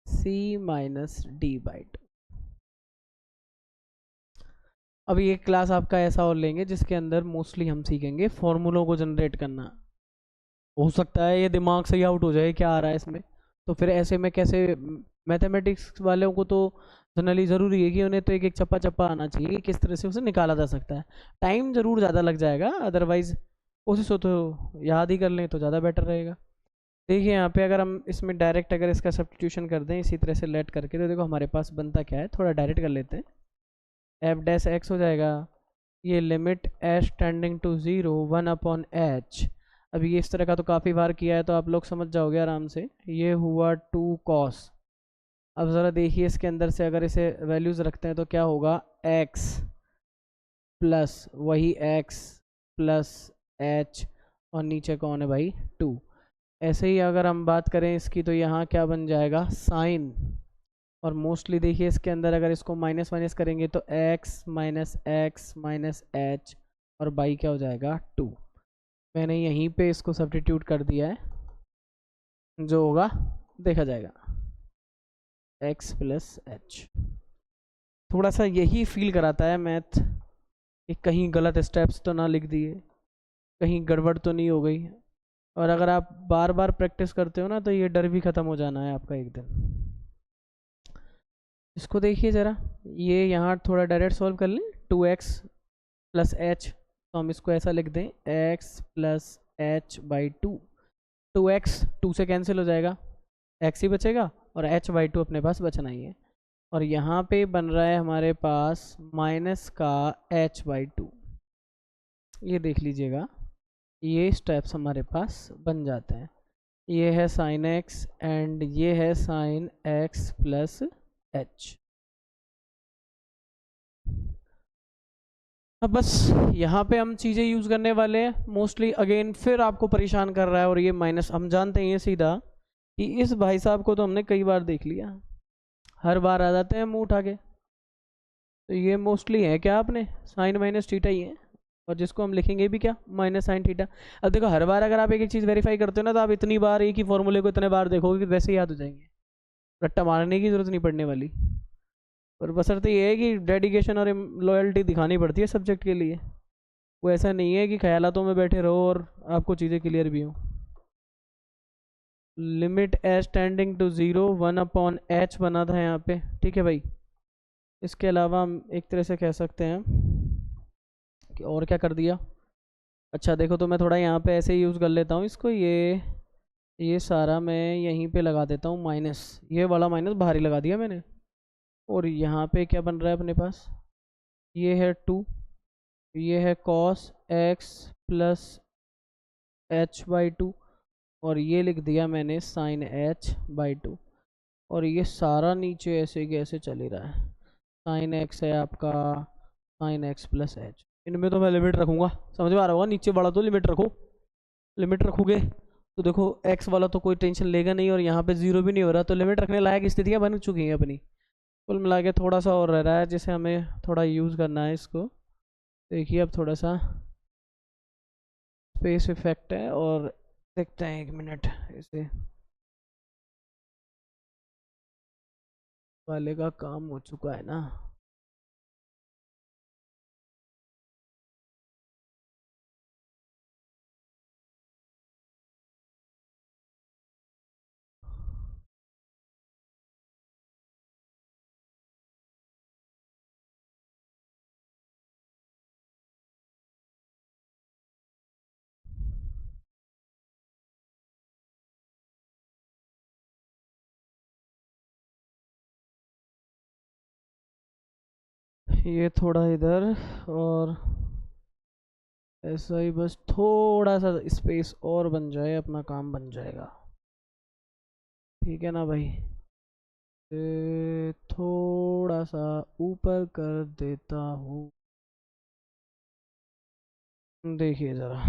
c माइनस d/2। अभी एक क्लास आपका ऐसा और लेंगे जिसके अंदर मोस्टली हम सीखेंगे फॉर्मूलों को जनरेट करना। हो सकता है ये दिमाग से ही आउट हो जाए क्या आ रहा है इसमें, तो फिर ऐसे में कैसे, मैथमेटिक्स वालों को तो जनरली ज़रूरी है कि उन्हें तो एक एक चप्पा चप्पा आना चाहिए कि किस तरह से उसे निकाला जा सकता है। टाइम ज़रूर ज़्यादा लग जाएगा, अदरवाइज़ कोशिश हो तो याद ही कर लें तो ज़्यादा बेटर रहेगा। देखिए यहाँ पे अगर हम इसमें डायरेक्ट अगर इसका सब्स्टिट्यूशन कर दें इसी तरह से लेट करके, तो देखो हमारे पास बनता क्या है, थोड़ा डायरेक्ट कर लेते हैं। f' हो जाएगा, ये limit h tending to 0 1/h। अभी ये इस तरह का तो काफ़ी बार किया है तो आप लोग समझ जाओगे आराम से। ये हुआ 2 cos। अब ज़रा देखिए इसके अंदर से अगर इसे वैल्यूज़ रखते हैं तो क्या होगा, x प्लस वही x प्लस h, और नीचे कौन है भाई 2। ऐसे ही अगर हम बात करें इसकी तो यहाँ क्या बन जाएगा साइन, और मोस्टली देखिए इसके अंदर अगर इसको माइनस माइनस करेंगे तो x माइनस h, और बाई क्या हो जाएगा 2। मैंने यहीं पे इसको सब्स्टिट्यूट कर दिया है, जो होगा देखा जाएगा x प्लस h। थोड़ा सा यही फील कराता है मैथ कि कहीं गलत स्टेप्स तो ना लिख दिए, कहीं गड़बड़ तो नहीं हो गई। और अगर आप बार बार प्रैक्टिस करते हो ना तो ये डर भी ख़त्म हो जाना है आपका एक दिन। इसको देखिए ज़रा, ये यहाँ थोड़ा डायरेक्ट सॉल्व कर लें, 2x प्लस h, तो हम इसको ऐसा लिख दें x प्लस h/2। 2x 2 से कैंसिल हो जाएगा, x ही बचेगा और h/2 अपने पास बचना ही है। और यहाँ पे बन रहा है हमारे पास माइनस का h/2। ये देख लीजिएगा, ये स्टेप्स हमारे पास बन जाते हैं। ये है साइन x एंड ये है साइन x प्लस h। अब बस यहाँ पे हम चीज़ें यूज़ करने वाले हैं मोस्टली। अगेन फिर आपको परेशान कर रहा है, और ये माइनस हम जानते हैं ये सीधा कि इस भाई साहब को तो हमने कई बार देख लिया, हर बार आ जाते हैं मुंह उठा के। तो ये मोस्टली है क्या आपने साइन माइनस थीटा ही है, और जिसको हम लिखेंगे भी क्या, माइनस साइन थीटा। अब देखो हर बार अगर आप एक एक चीज़ वेरीफाई करते हो ना तो आप इतनी बार एक ही फॉर्मूले को इतने बार देखोगे कि वैसे ही याद हो जाएंगे, रट्टा मारने की जरूरत नहीं पड़ने वाली। पर बशर्ते ये है कि डेडिकेशन और लॉयल्टी दिखानी पड़ती है सब्जेक्ट के लिए। वो ऐसा नहीं है कि ख्यालातों में बैठे रहो और आपको चीज़ें क्लियर भी हों। Limit h tending to 0 1/h बना था यहाँ पे, ठीक है भाई। इसके अलावा हम एक तरह से कह सकते हैं कि और क्या कर दिया। अच्छा देखो, तो मैं थोड़ा यहाँ पे ऐसे यूज़ कर लेता हूँ इसको, ये सारा मैं यहीं पे लगा देता हूँ माइनस, ये वाला माइनस बाहर ही लगा दिया मैंने। और यहाँ पे क्या बन रहा है अपने पास, ये है 2, ये है cos x प्लस h/2, और ये लिख दिया मैंने sin h/2। और ये सारा नीचे ऐसे कैसे चल ही रहा है, sin x है आपका sin x प्लस h। इनमें तो मैं लिमिट रखूँगा, समझ में आ रहा होगा, नीचे वाला तो लिमिट रखो। लिमिट रखोगे तो देखो x वाला तो कोई टेंशन लेगा नहीं, और यहाँ पे 0 भी नहीं हो रहा, तो लिमिट रखने लायक स्थितियाँ बन चुकी हैं अपनी। कुल मिला के थोड़ा सा और रह रहा है जिसे हमें थोड़ा यूज़ करना है इसको। देखिए अब थोड़ा सा स्पेस इफेक्ट है, और देखते हैं 1 मिनट इसे वाले का काम हो चुका है ना। ये थोड़ा इधर, और ऐसा ही बस थोड़ा सा स्पेस और बन जाए, अपना काम बन जाएगा, ठीक है ना भाई। थोड़ा सा ऊपर कर देता हूँ, देखिए ज़रा।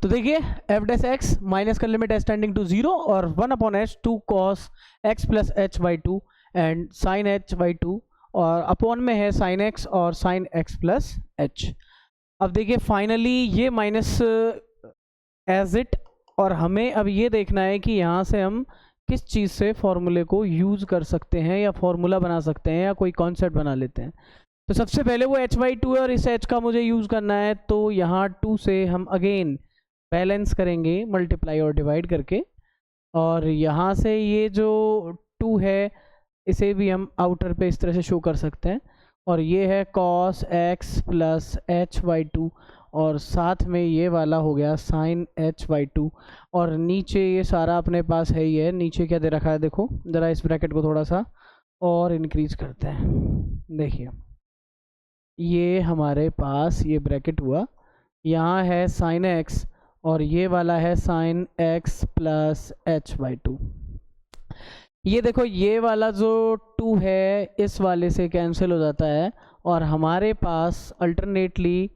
तो देखिए एफ डैश एक्स माइनस का लिमिट एच टेंडिंग टू 0 और 1/h 2 cos x plus h/2 and sin h/2, और अपॉन में है sin x और sin x प्लस h। अब देखिए फाइनली ये माइनस एज इट, और हमें अब ये देखना है कि यहाँ से हम किस चीज़ से फॉर्मूले को यूज़ कर सकते हैं, या फॉर्मूला बना सकते हैं, या कोई कॉन्सेप्ट बना लेते हैं। तो सबसे पहले वो h/2 है और इस h का मुझे यूज़ करना है, तो यहाँ 2 से हम अगेन बैलेंस करेंगे मल्टीप्लाई और डिवाइड करके, और यहाँ से ये जो 2 है इसे भी हम आउटर पे इस तरह से शो कर सकते हैं, और ये है cos x प्लस h/2, और साथ में ये वाला हो गया sin h/2, और नीचे ये सारा अपने पास है ही है। नीचे क्या दे रखा है देखो ज़रा, इस ब्रैकेट को थोड़ा सा और इंक्रीज करते हैं। देखिए ये हमारे पास ये ब्रैकेट हुआ, यहाँ है sin x और ये वाला है sin x प्लस h/2। ये देखो ये वाला जो 2 है इस वाले से कैंसिल हो जाता है, और हमारे पास अल्टरनेटली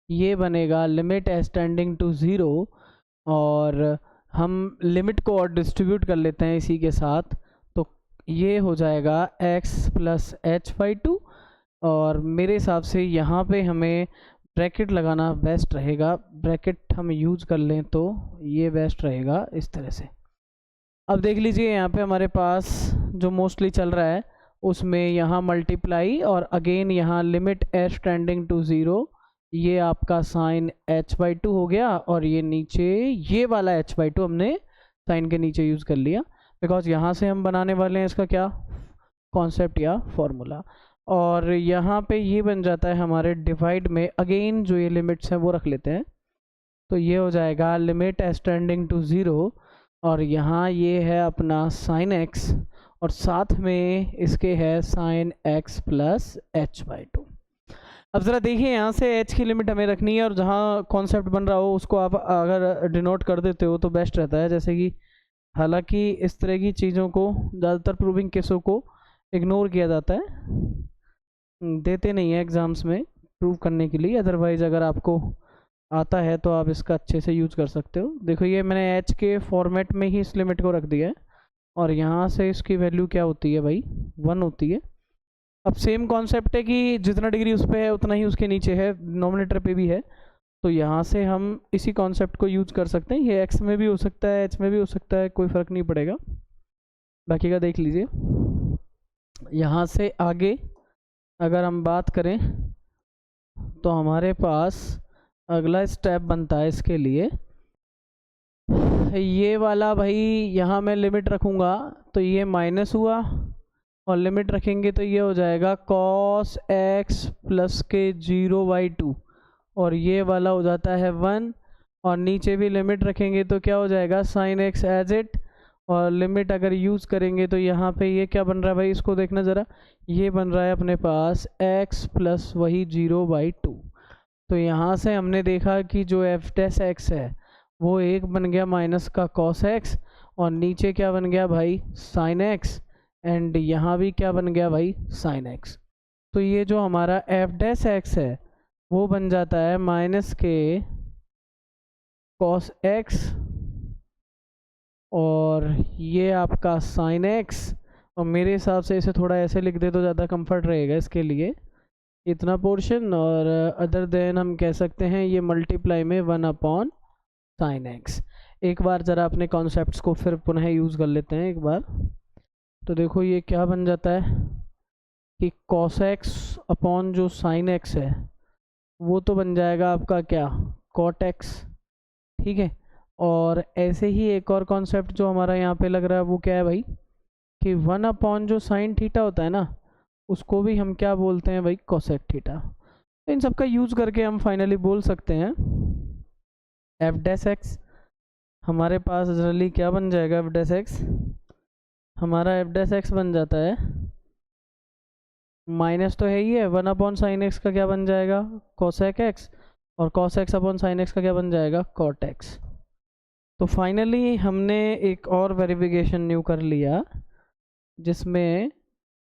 ये बनेगा लिमिट एज टेंडिंग टू 0, और हम लिमिट को और डिस्ट्रीब्यूट कर लेते हैं इसी के साथ, तो ये हो जाएगा x प्लस h/2, और मेरे हिसाब से यहाँ पे हमें ब्रैकेट लगाना बेस्ट रहेगा। ब्रैकेट हम यूज़ कर लें तो ये बेस्ट रहेगा इस तरह से। अब देख लीजिए यहाँ पे हमारे पास जो मोस्टली चल रहा है उसमें यहाँ मल्टीप्लाई, और अगेन यहाँ लिमिट एच टेंडिंग टू 0, ये आपका साइन h/2 हो गया, और ये नीचे ये वाला h/2 हमने साइन के नीचे यूज़ कर लिया, बिकॉज यहाँ से हम बनाने वाले हैं इसका क्या कॉन्सेप्ट या फॉर्मूला। और यहाँ पे ये बन जाता है हमारे डिवाइड में, अगेन जो ये लिमिट्स हैं वो रख लेते हैं, तो ये हो जाएगा लिमिट एच टेंडिंग टू 0, और यहाँ ये है अपना sin x, और साथ में इसके है sin x प्लस h/2। अब ज़रा देखिए, यहाँ से h की लिमिट हमें रखनी है और जहाँ कॉन्सेप्ट बन रहा हो उसको आप अगर डिनोट कर देते हो तो बेस्ट रहता है। जैसे कि हालांकि इस तरह की चीज़ों को ज़्यादातर प्रूविंग केसों को इग्नोर किया जाता है, देते नहीं है एग्ज़ाम्स में प्रूव करने के लिए। अदरवाइज़ अगर आपको आता है तो आप इसका अच्छे से यूज़ कर सकते हो। देखो ये मैंने h के फॉर्मेट में ही इस लिमिट को रख दिया है और यहाँ से इसकी वैल्यू क्या होती है भाई, 1 होती है। अब सेम कॉन्सेप्ट है कि जितना डिग्री उस पर है उतना ही उसके नीचे है, डिनोमिनेटर पे भी है। तो यहाँ से हम इसी कॉन्सेप्ट को यूज़ कर सकते हैं। ये एक्स में भी हो सकता है, एच में भी हो सकता है, कोई फ़र्क नहीं पड़ेगा, बाकी का देख लीजिए। यहाँ से आगे अगर हम बात करें तो हमारे पास अगला स्टेप बनता है इसके लिए, ये वाला भाई। यहाँ मैं लिमिट रखूँगा तो ये माइनस हुआ और लिमिट रखेंगे तो ये हो जाएगा cos x प्लस के 0/2 और ये वाला हो जाता है 1। और नीचे भी लिमिट रखेंगे तो क्या हो जाएगा sin x एज इट, और लिमिट अगर यूज़ करेंगे तो यहाँ पे ये क्या बन रहा है भाई, इसको देखना ज़रा। ये बन रहा है अपने पास x प्लस वही 0/2। तो यहाँ से हमने देखा कि जो f' है वो एक बन गया माइनस का cos x और नीचे क्या बन गया भाई sin x, एंड यहाँ भी क्या बन गया भाई sin x। तो ये जो हमारा f' है वो बन जाता है माइनस के cos x और ये आपका sin x। और मेरे हिसाब से इसे थोड़ा ऐसे लिख दे तो ज़्यादा कंफर्ट रहेगा इसके लिए, इतना पोर्शन। और अदर देन हम कह सकते हैं ये मल्टीप्लाई में 1/sin x। एक बार ज़रा अपने कॉन्सेप्ट्स को फिर पुनः यूज़ कर लेते हैं एक बार। तो देखो ये क्या बन जाता है कि cos x अपॉन जो sin x है वो तो बन जाएगा आपका क्या cot x, ठीक है। और ऐसे ही एक और कॉन्सेप्ट जो हमारा यहाँ पे लग रहा है वो क्या है भाई कि 1/ जो sin थीटा होता है ना उसको भी हम क्या बोलते हैं भाई cosec थीटा। तो इन सब का यूज़ करके हम फाइनली बोल सकते हैं f' हमारे पास जनरली क्या बन जाएगा, f' हमारा f' बन जाता है माइनस तो है ही है 1/sin x का क्या बन जाएगा cosec x, और cos x/sin x का क्या बन जाएगा cot x। तो फाइनली हमने एक और वेरिफिकेशन न्यू कर लिया जिसमें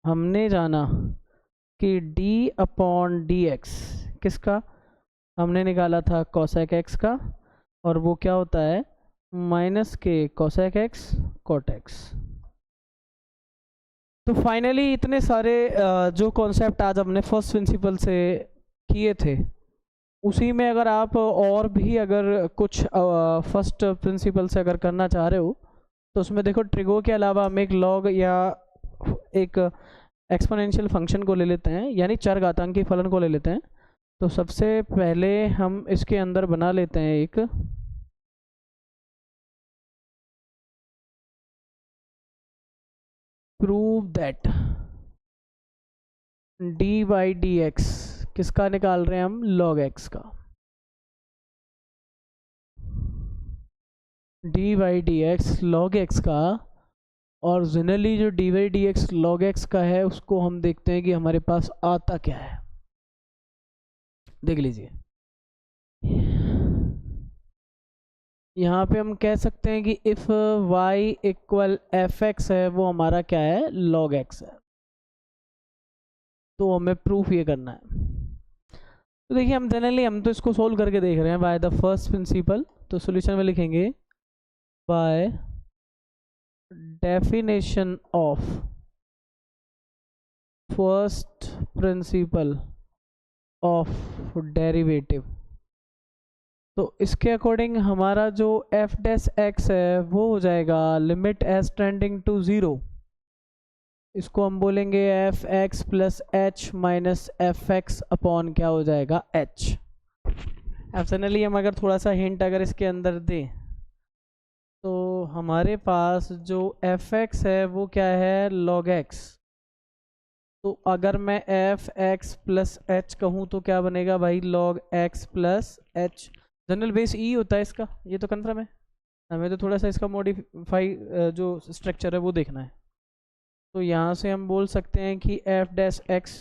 हमने जाना कि d/dx किसका हमने निकाला था cosec x का, और वो क्या होता है माइनस के cosec x cot x। तो फाइनली इतने सारे जो कॉन्सेप्ट आज हमने फर्स्ट प्रिंसिपल से किए थे उसी में अगर आप और भी अगर कुछ फर्स्ट प्रिंसिपल से अगर करना चाह रहे हो तो उसमें देखो ट्रिगो के अलावा हम एक लॉग या एक एक्सपोनेंशियल फंक्शन को ले लेते हैं, यानी चरघातांकी फलन को ले लेते हैं। तो सबसे पहले हम इसके अंदर बना लेते हैं एक प्रूव दैट d/dx किसका निकाल रहे हैं हम log x का, d/dx log x का। और जनरली जो d/dx log x का है उसको हम देखते हैं कि हमारे पास आता क्या है, देख लीजिए। यहाँ पे हम कह सकते हैं कि इफ़ y इक्वल fx है वो हमारा क्या है log x है। तो हमें प्रूफ ये करना है। तो देखिए हम जनरली हम तो इसको सोल्व करके देख रहे हैं बाय द फर्स्ट प्रिंसिपल। तो सॉल्यूशन में लिखेंगे by definition of first principle of derivative. तो इसके अकॉर्डिंग हमारा जो f' है वो हो जाएगा लिमिट एज टेंडिंग टू 0, इसको हम बोलेंगे f(x plus h minus f(x) upon क्या हो जाएगा h। एब्सनली हम अगर थोड़ा सा हिंट अगर इसके अंदर दें तो हमारे पास जो f(x) है वो क्या है log x। तो अगर मैं f(x प्लस h कहूँ तो क्या बनेगा भाई log x plus h। General base e होता है इसका, ये तो कन्फर्म है, हमें तो थोड़ा सा इसका मॉडिफाई जो स्ट्रक्चर है वो देखना है। तो यहाँ से हम बोल सकते हैं कि f' x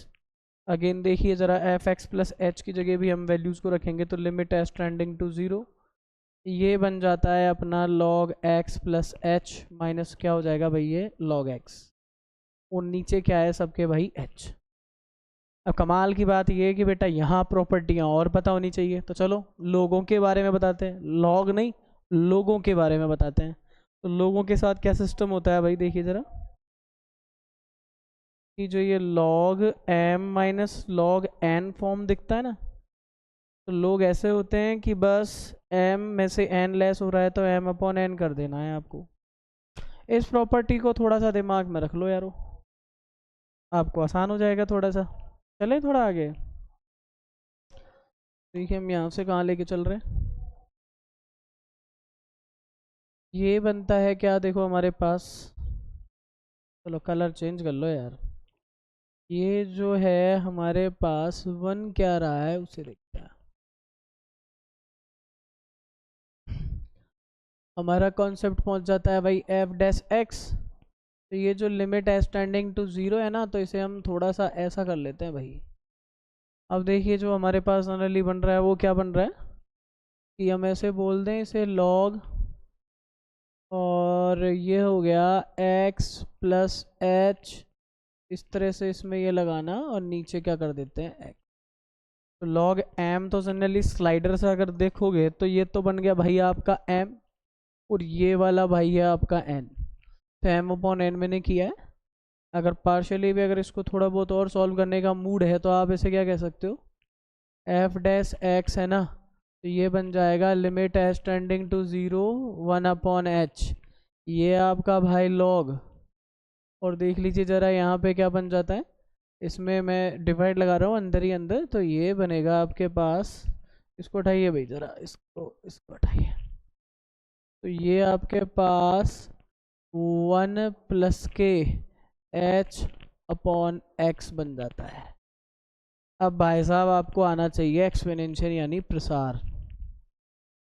अगेन देखिए ज़रा, एफ एक्स प्लस एच की जगह भी हम वैल्यूज़ को रखेंगे तो limit h tending to zero, ये बन जाता है अपना log x plus h minus क्या हो जाएगा भाई ये लॉग एक्स, और नीचे क्या है सबके भाई एच। अब कमाल की बात ये है कि बेटा यहाँ प्रॉपर्टियाँ और पता होनी चाहिए, तो चलो लोगों के बारे में बताते हैं, लॉग नहीं लोगों के बारे में बताते हैं। तो लोगों के साथ क्या सिस्टम होता है भाई, देखिए ज़रा कि जो ये log M minus log N form दिखता है ना, तो लोग ऐसे होते हैं कि बस एम में से एन लेस हो रहा है तो एम अपॉन एन कर देना है आपको। इस प्रॉपर्टी को थोड़ा सा दिमाग में रख लो यारो, आपको आसान हो जाएगा थोड़ा सा। चले थोड़ा आगे, देखिए हम यहाँ से कहाँ लेके चल रहे हैं। ये बनता है क्या, देखो हमारे पास, चलो कलर चेंज कर लो यार, ये जो है हमारे पास वन क्या रहा है उसे देखते हैं। हमारा कॉन्सेप्ट पहुंच जाता है भाई एफ डैश एक्स, तो ये जो लिमिट है स्टैंडिंग टू ज़ीरो है ना, तो इसे हम थोड़ा सा ऐसा कर लेते हैं भाई। अब देखिए जो हमारे पास नॉर्मली बन रहा है वो क्या बन रहा है कि हम ऐसे बोल दें इसे लॉग, और ये हो गया एक्स प्लस एच, इस तरह से इसमें ये लगाना और नीचे क्या कर देते हैं एक्स। तो लॉग एम तो जनरली स्लाइडर से अगर देखोगे तो ये तो बन गया भाई आपका एम, और ये वाला भाई है आपका एन, तो एम अपॉन एन मैंने किया है। अगर पार्शियली भी अगर इसको थोड़ा बहुत और सॉल्व करने का मूड है तो आप इसे क्या कह सकते हो, एफ डैश एक्स है ना, तो ये बन जाएगा limit h tending to zero one upon h, ये आपका भाई लॉग, और देख लीजिए ज़रा यहाँ पे क्या बन जाता है, इसमें मैं डिवाइड लगा रहा हूँ अंदर ही अंदर, तो ये बनेगा आपके पास, इसको उठाइए भाई ज़रा, इसको इसको उठाइए, तो ये आपके पास वन प्लस के एच अपॉन एक्स बन जाता है। अब भाई साहब आपको आना चाहिए एक्सपोनेंशियल यानी प्रसार,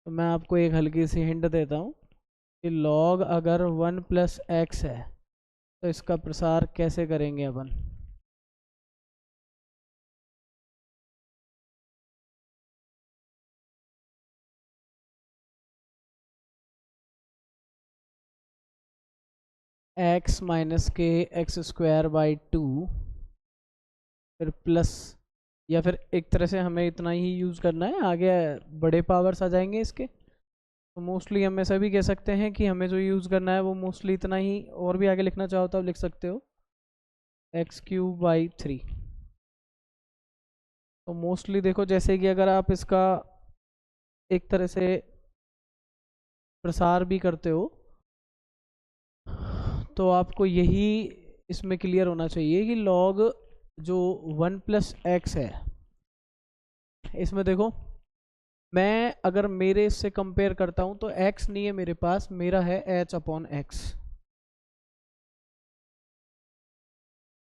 तो मैं आपको एक हल्की सी हिंट देता हूँ कि लॉग अगर वन प्लस एक्स है तो इसका प्रसार कैसे करेंगे अपन। एक्स माइनस के एक्स स्क्वायर बाई टू, फिर प्लस, या फिर एक तरह से हमें इतना ही यूज़ करना है, आगे बड़े पावर्स आ जाएंगे इसके, तो मोस्टली हम ऐसा भी कह सकते हैं कि हमें जो यूज़ करना है वो मोस्टली इतना ही, और भी आगे लिखना चाहो तो आप लिख सकते हो एक्स क्यूब बाई थ्री। तो मोस्टली देखो जैसे कि अगर आप इसका एक तरह से प्रसार भी करते हो तो आपको यही इसमें क्लियर होना चाहिए कि लॉग जो वन प्लस एक्स है, इसमें देखो मैं अगर मेरे इससे कंपेयर करता हूं तो x नहीं है मेरे पास, मेरा है h अपॉन एक्स,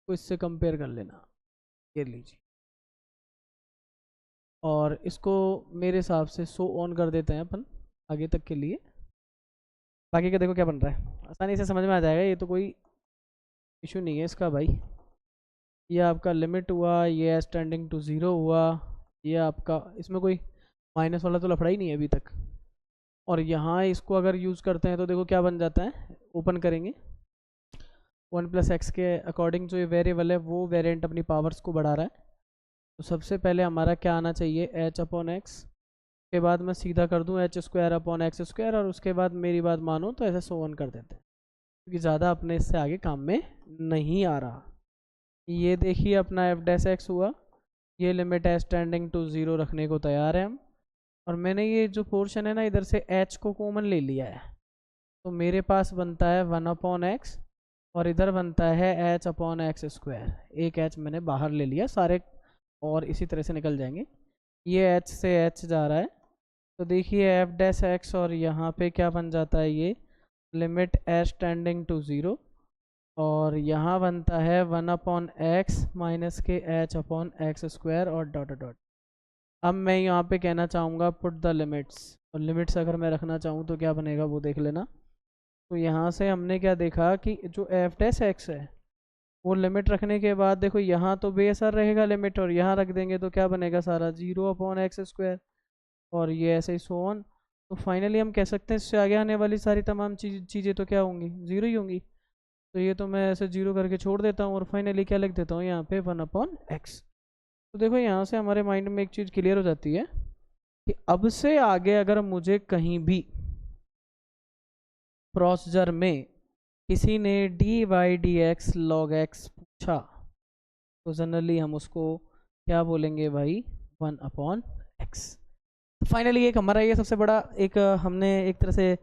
तो इससे कंपेयर कर लेना, ये लीजिए, और इसको मेरे हिसाब से सो ऑन कर देते हैं अपन आगे तक के लिए। बाकी का देखो क्या बन रहा है, आसानी से समझ में आ जाएगा, ये तो कोई इशू नहीं है इसका भाई। ये आपका लिमिट हुआ, ये स्टैंडिंग टू ज़ीरो हुआ, ये आपका इसमें कोई माइनस वाला तो लफड़ा ही नहीं है अभी तक। और यहाँ इसको अगर यूज़ करते हैं तो देखो क्या बन जाता है, ओपन करेंगे वन प्लस एक्स के अकॉर्डिंग जो ये वेरिएबल है वो वेरिएंट अपनी पावर्स को बढ़ा रहा है। तो सबसे पहले हमारा क्या आना चाहिए, एच अपॉन एक्स, के बाद मैं सीधा कर दूं H square upon x square, और उसके बाद मेरी बात मानो तो ऐसे सो ऑन कर देते हैं, क्योंकि ज़्यादा अपने इससे आगे काम में नहीं आ रहा। ये देखिए अपना एफ डैश एक्स हुआ, ये लिमिट है स्टैंडिंग टू ज़ीरो रखने को तैयार है हम, और मैंने ये जो पोर्शन है ना इधर से एच को कॉमन ले लिया है, तो मेरे पास बनता है वन अपॉन एक्स, और इधर बनता है एच अपॉन एक्स स्क्वायर, एक एच मैंने बाहर ले लिया, सारे और इसी तरह से निकल जाएंगे, ये एच से एच जा रहा है, तो देखिए एफ डैश एक्स, और यहाँ पे क्या बन जाता है ये limit h tending to zero, और यहाँ बनता है वन अपॉन एक्स माइनस के एच अपॉन एक्स स्क्वायर और डॉट डॉट। अब मैं यहाँ पे कहना चाहूँगा पुट द लिमिट्स, और लिमिट्स अगर मैं रखना चाहूँ तो क्या बनेगा वो देख लेना। तो यहाँ से हमने क्या देखा कि जो एफ डैश एक्स है वो लिमिट रखने के बाद देखो यहाँ तो बेअसर रहेगा लिमिट, और यहाँ रख देंगे तो क्या बनेगा सारा 0/x², और ये ऐसे ही सो ऑन। तो फाइनली हम कह सकते हैं इससे आगे आने वाली सारी तमाम चीज़ें तो क्या होंगी, ज़ीरो ही होंगी। तो ये तो मैं ऐसे जीरो करके छोड़ देता हूँ और फाइनली क्या लिख देता हूँ यहाँ पे 1/x। तो देखो यहाँ से हमारे माइंड में एक चीज़ क्लियर हो जाती है कि अब से आगे अगर मुझे कहीं भी प्रोसीजर में किसी ने dy/dx log x पूछा तो जनरली हम उसको क्या बोलेंगे भाई, 1/x। फाइनली एक हमारा ये सबसे बड़ा एक हमने एक तरह से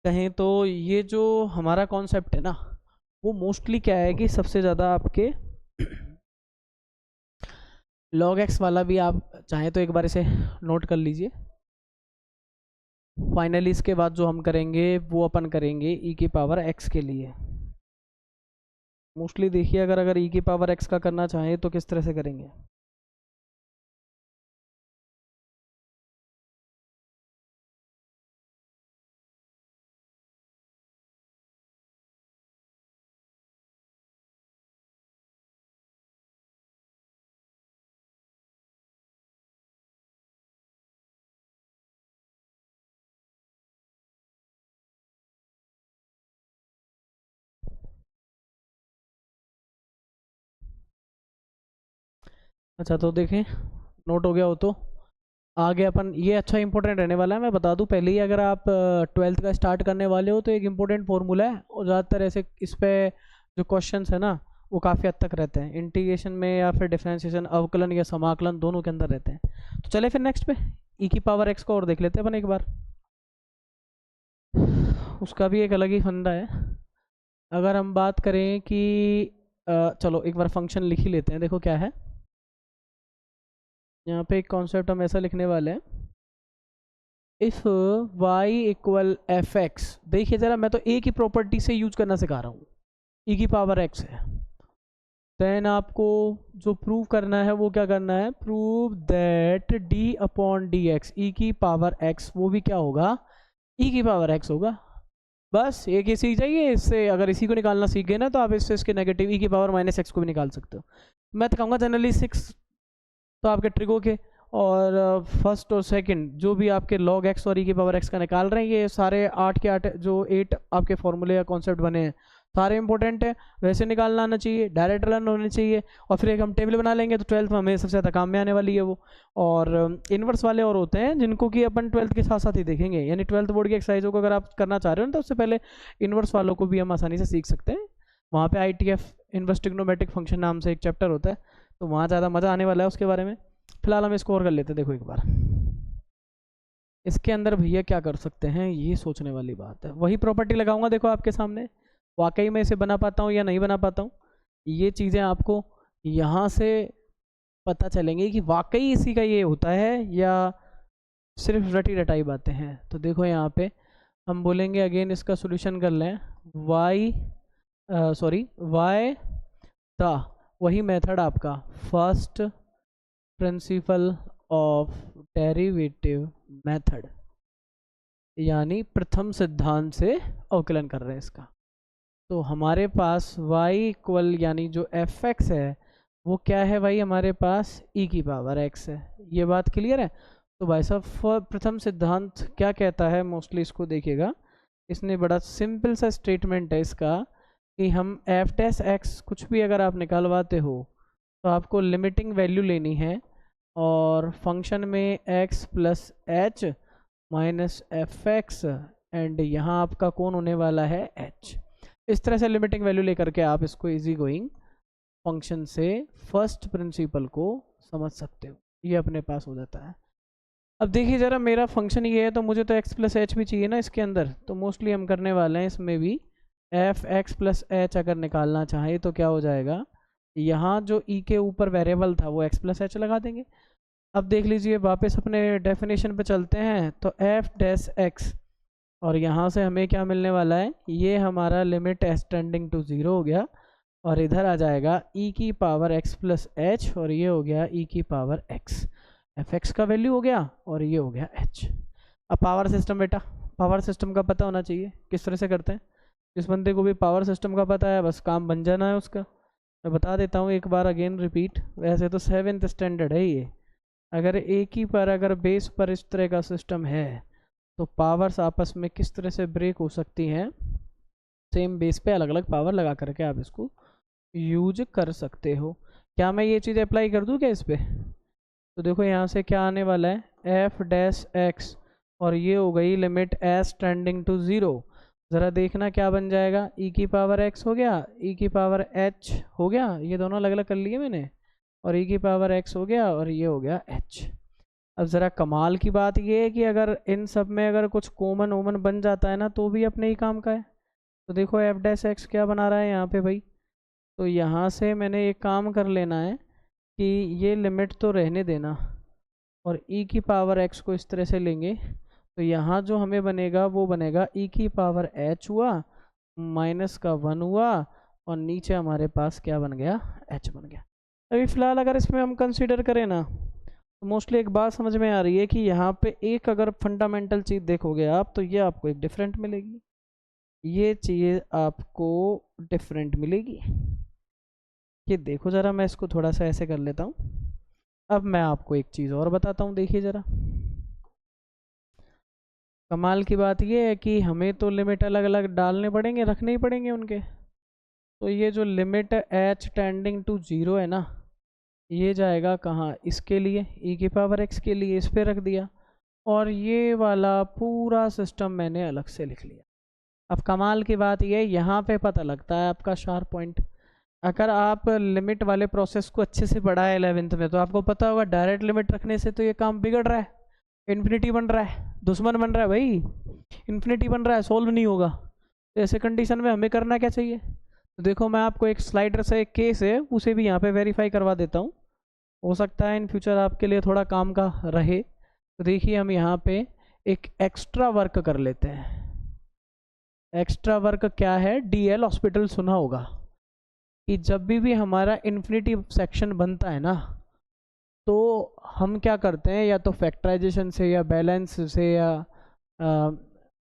कहें तो ये जो हमारा कॉन्सेप्ट है ना, वो मोस्टली क्या है कि सबसे ज़्यादा आपके log x वाला भी आप चाहें तो एक बार इसे नोट कर लीजिए। फाइनली इसके बाद जो हम करेंगे वो अपन करेंगे e⁻x के लिए। मोस्टली देखिए अगर e⁻x का करना चाहें तो किस तरह से करेंगे। अच्छा तो देखें नोट हो गया हो तो आगे अपन ये अच्छा इंपॉर्टेंट रहने वाला है। मैं बता दूं पहले ही, अगर आप 12th का स्टार्ट करने वाले हो तो एक इंपॉर्टेंट फॉर्मूला है, और ज़्यादातर ऐसे इस पे जो क्वेश्चंस है ना वो काफ़ी हद तक रहते हैं, इंटीग्रेशन में या फिर डिफरेंशिएशन, अवकलन या समाकलन दोनों के अंदर रहते हैं। तो चले फिर नेक्स्ट पे e⁻x को और देख लेते हैं अपन एक बार। उसका भी एक अलग ही फंडा है। अगर हम बात करें कि चलो एक बार फंक्शन लिख ही लेते हैं। देखो क्या है यहाँ पे, एक कॉन्सेप्ट हम ऐसा लिखने वाले हैं, इफ y = fx। देखिए ज़रा, मैं तो a की प्रॉपर्टी से यूज करना सिखा रहा हूँ, e⁻x है। देन आपको जो प्रूव करना है वो क्या करना है, प्रूव दैट d/dx e⁻x वो भी क्या होगा, e⁻x होगा। बस एक ही सीख जाइए इससे। अगर इसी को निकालना सीख गए ना तो आप इससे इसके नेगेटिव e⁻−x को भी निकाल सकते हो। मैं तो कहूँगा जनरली 6 तो आपके ट्रिगो के, और फर्स्ट और सेकंड जो भी आपके log x और e⁻x का निकाल रहे हैं, ये सारे 8 के 8 जो 8 आपके फॉर्मूले या कॉन्सेप्ट बने हैं सारे इंपॉर्टेंट है। वैसे निकालना आना चाहिए, डायरेक्ट रन होने चाहिए, और फिर एक हम टेबल बना लेंगे तो 12th में हमें सबसे ज़्यादा काम में आने वाली है वो। और इन्वर्स वाले और होते हैं जिनको कि अपन 12th के साथ साथ ही देखेंगे, यानी 12th बोर्ड की एक्सरसाइजों को अगर आप करना चाह रहे हो ना तो उससे पहले इन्वर्स वालों को भी हम आसानी से सीख सकते हैं। वहाँ पे ITF इन्वर्स ट्रिग्नोमेट्रिक फंक्शन नाम से एक चैप्टर होता है, तो वहाँ ज़्यादा मज़ा आने वाला है उसके बारे में। फिलहाल हम इसको और कर लेते हैं। देखो एक बार इसके अंदर भैया क्या कर सकते हैं, ये सोचने वाली बात है। वही प्रॉपर्टी लगाऊंगा देखो आपके सामने, वाकई में इसे बना पाता हूँ या नहीं बना पाता हूँ, ये चीज़ें आपको यहाँ से पता चलेंगी कि वाकई इसी का ये होता है या सिर्फ रटी रटाई बातें हैं। तो देखो यहाँ पे हम बोलेंगे, अगेन इसका सोल्यूशन कर लें, y द वही मेथड आपका first principle of derivative method, यानी प्रथम सिद्धांत से अवकलन कर रहे हैं इसका। तो हमारे पास y यानी जो fx है वो क्या है भाई, हमारे पास e⁻x है। ये बात क्लियर है। तो भाई साहब प्रथम सिद्धांत क्या कहता है, मोस्टली इसको देखिएगा, इसने बड़ा सिंपल सा स्टेटमेंट है इसका कि हम f' कुछ भी अगर आप निकालवाते हो तो आपको लिमिटिंग वैल्यू लेनी है, और फंक्शन में x + h - fx एंड यहाँ आपका कौन होने वाला है, h। इस तरह से लिमिटिंग वैल्यू लेकर के आप इसको इजी गोइंग फंक्शन से फर्स्ट प्रिंसिपल को समझ सकते हो, ये अपने पास हो जाता है। अब देखिए ज़रा, मेरा फंक्शन ये है तो मुझे तो x + h भी चाहिए ना इसके अंदर, तो मोस्टली हम करने वाले हैं इसमें भी fx + h अगर निकालना चाहे तो क्या हो जाएगा, यहाँ जो e के ऊपर वेरिएबल था वो x + h लगा देंगे। अब देख लीजिए वापस अपने डेफिनेशन पे चलते हैं, तो f' और यहाँ से हमें क्या मिलने वाला है, ये हमारा लिमिट s टेंडिंग टू 0 हो गया, और इधर आ जाएगा e⁻x + h, और ये हो गया e⁻x, fx का वैल्यू हो गया और ये हो गया h। अब पावर सिस्टम, बेटा पावर सिस्टम का पता होना चाहिए किस तरह से करते हैं। जिस बंदे को भी पावर सिस्टम का पता है बस काम बन जाना है उसका। मैं बता देता हूँ एक बार अगेन रिपीट। वैसे तो 7th स्टैंडर्ड है ये। अगर एक ही पर अगर बेस पर इस तरह का सिस्टम है तो पावर्स आपस में किस तरह से ब्रेक हो सकती हैं। सेम बेस पे अलग अलग पावर लगा करके आप इसको यूज कर सकते हो। क्या मैं ये चीज़ अप्लाई कर दूँ क्या इस पर? तो देखो यहाँ से क्या आने वाला है, एफ डैश एक्स, और ये हो गई limit s tending to zero. ज़रा देखना क्या बन जाएगा, ई की पावर एक्स हो गया, ई की पावर एच हो गया, ये दोनों अलग अलग कर लिए मैंने, और ई की पावर एक्स हो गया, और ये हो गया एच। अब ज़रा कमाल की बात ये है कि अगर इन सब में अगर कुछ कॉमन ओमन बन जाता है ना तो भी अपने ही काम का है। तो देखो एफ डैश एक्स क्या बना रहा है यहाँ पे भाई, तो यहाँ से मैंने एक काम कर लेना है कि ये लिमिट तो रहने देना, और e की पावर x को इस तरह से लेंगे तो यहाँ जो हमें बनेगा वो बनेगा e की पावर h हुआ, माइनस का 1 हुआ, और नीचे हमारे पास क्या बन गया, h बन गया। अभी फ़िलहाल अगर इसमें हम कंसीडर करें ना तो मोस्टली एक बात समझ में आ रही है कि यहाँ पे एक अगर फंडामेंटल चीज़ देखोगे आप तो ये आपको एक डिफरेंट मिलेगी, ये चीज़ आपको डिफरेंट मिलेगी। ये देखो ज़रा, मैं इसको थोड़ा सा ऐसे कर लेता हूँ। अब मैं आपको एक चीज़ और बताता हूँ, देखिए ज़रा। कमाल की बात ये है कि हमें तो लिमिट अलग अलग डालने पड़ेंगे, रखने ही पड़ेंगे उनके। तो ये जो limit h tending to zero है ना, ये जाएगा कहाँ, इसके लिए ई की पावर एक्स के लिए, इस पर रख दिया, और ये वाला पूरा सिस्टम मैंने अलग से लिख लिया। अब कमाल की बात ये यहाँ पे पता लगता है आपका शार्प पॉइंट। अगर आप लिमिट वाले प्रोसेस को अच्छे से पढ़ा है 11th में तो आपको पता होगा डायरेक्ट लिमिट रखने से तो ये काम बिगड़ रहा है, इन्फिनिटी बन रहा है, दुश्मन बन रहा है भाई, इन्फिनिटी बन रहा है, सोल्व नहीं होगा। तो ऐसे कंडीशन में हमें करना क्या चाहिए, तो देखो मैं आपको एक स्लाइडर से एक केस है उसे भी यहाँ पे वेरीफाई करवा देता हूँ, हो सकता है इन फ्यूचर आपके लिए थोड़ा काम का रहे। तो देखिए हम यहाँ पे एक एक्स्ट्रा वर्क कर लेते हैं। एक्स्ट्रा वर्क क्या है, डीएल हॉस्पिटल सुना होगा कि जब भी हमारा इन्फिनिटी सेक्शन बनता है ना तो हम क्या करते हैं, या तो फैक्टराइजेशन से या बैलेंस से या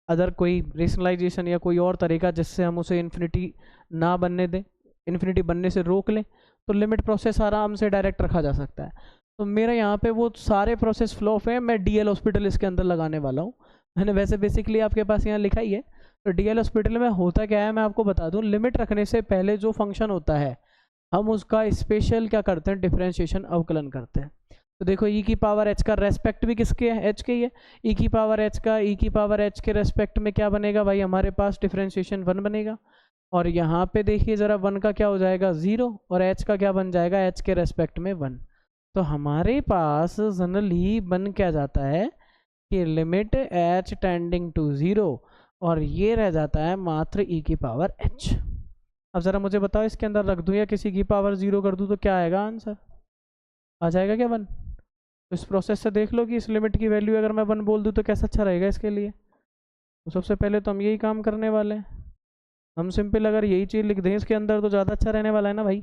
अदर कोई रेशनलाइजेशन या कोई और तरीका जिससे हम उसे इन्फिनिटी ना बनने दें, इन्फिनिटी बनने से रोक लें, तो लिमिट प्रोसेस आराम से डायरेक्ट रखा जा सकता है। तो मेरा यहाँ पे वो सारे प्रोसेस फ्लो ऑफ है, मैं डीएल हॉस्पिटल इसके अंदर लगाने वाला हूँ। मैंने वैसे बेसिकली आपके पास यहाँ लिखा ही है। तो डीएल हॉस्पिटल में होता क्या है मैं आपको बता दूं, लिमिट रखने से पहले जो फंक्शन होता है हम उसका स्पेशल क्या करते हैं, डिफरेंशिएशन अवकलन करते हैं। तो देखो ई की पावर एच का रेस्पेक्ट भी किसके है, एच के ही है। ई की पावर एच का ई की पावर एच के रेस्पेक्ट में क्या बनेगा भाई, हमारे पास डिफरेंशिएशन 1 बनेगा, और यहाँ पे देखिए ज़रा 1 का क्या हो जाएगा 0, और एच का क्या बन जाएगा, एच के रेस्पेक्ट में 1। तो हमारे पास जनरली बन क्या जाता है कि लिमिट एच टेंडिंग टू 0, और ये रह जाता है मात्र e की पावर h। अब ज़रा मुझे बताओ इसके अंदर रख दूँ या किसी की पावर 0 कर दूँ तो क्या आएगा आंसर, आ जाएगा क्या 1? तो इस प्रोसेस से देख लो कि इस लिमिट की वैल्यू अगर मैं 1 बोल दूँ तो कैसा अच्छा रहेगा इसके लिए। तो सबसे पहले तो हम यही काम करने वाले हैं, हम सिंपल अगर यही चीज़ लिख दें इसके अंदर तो ज़्यादा अच्छा रहने वाला है ना भाई।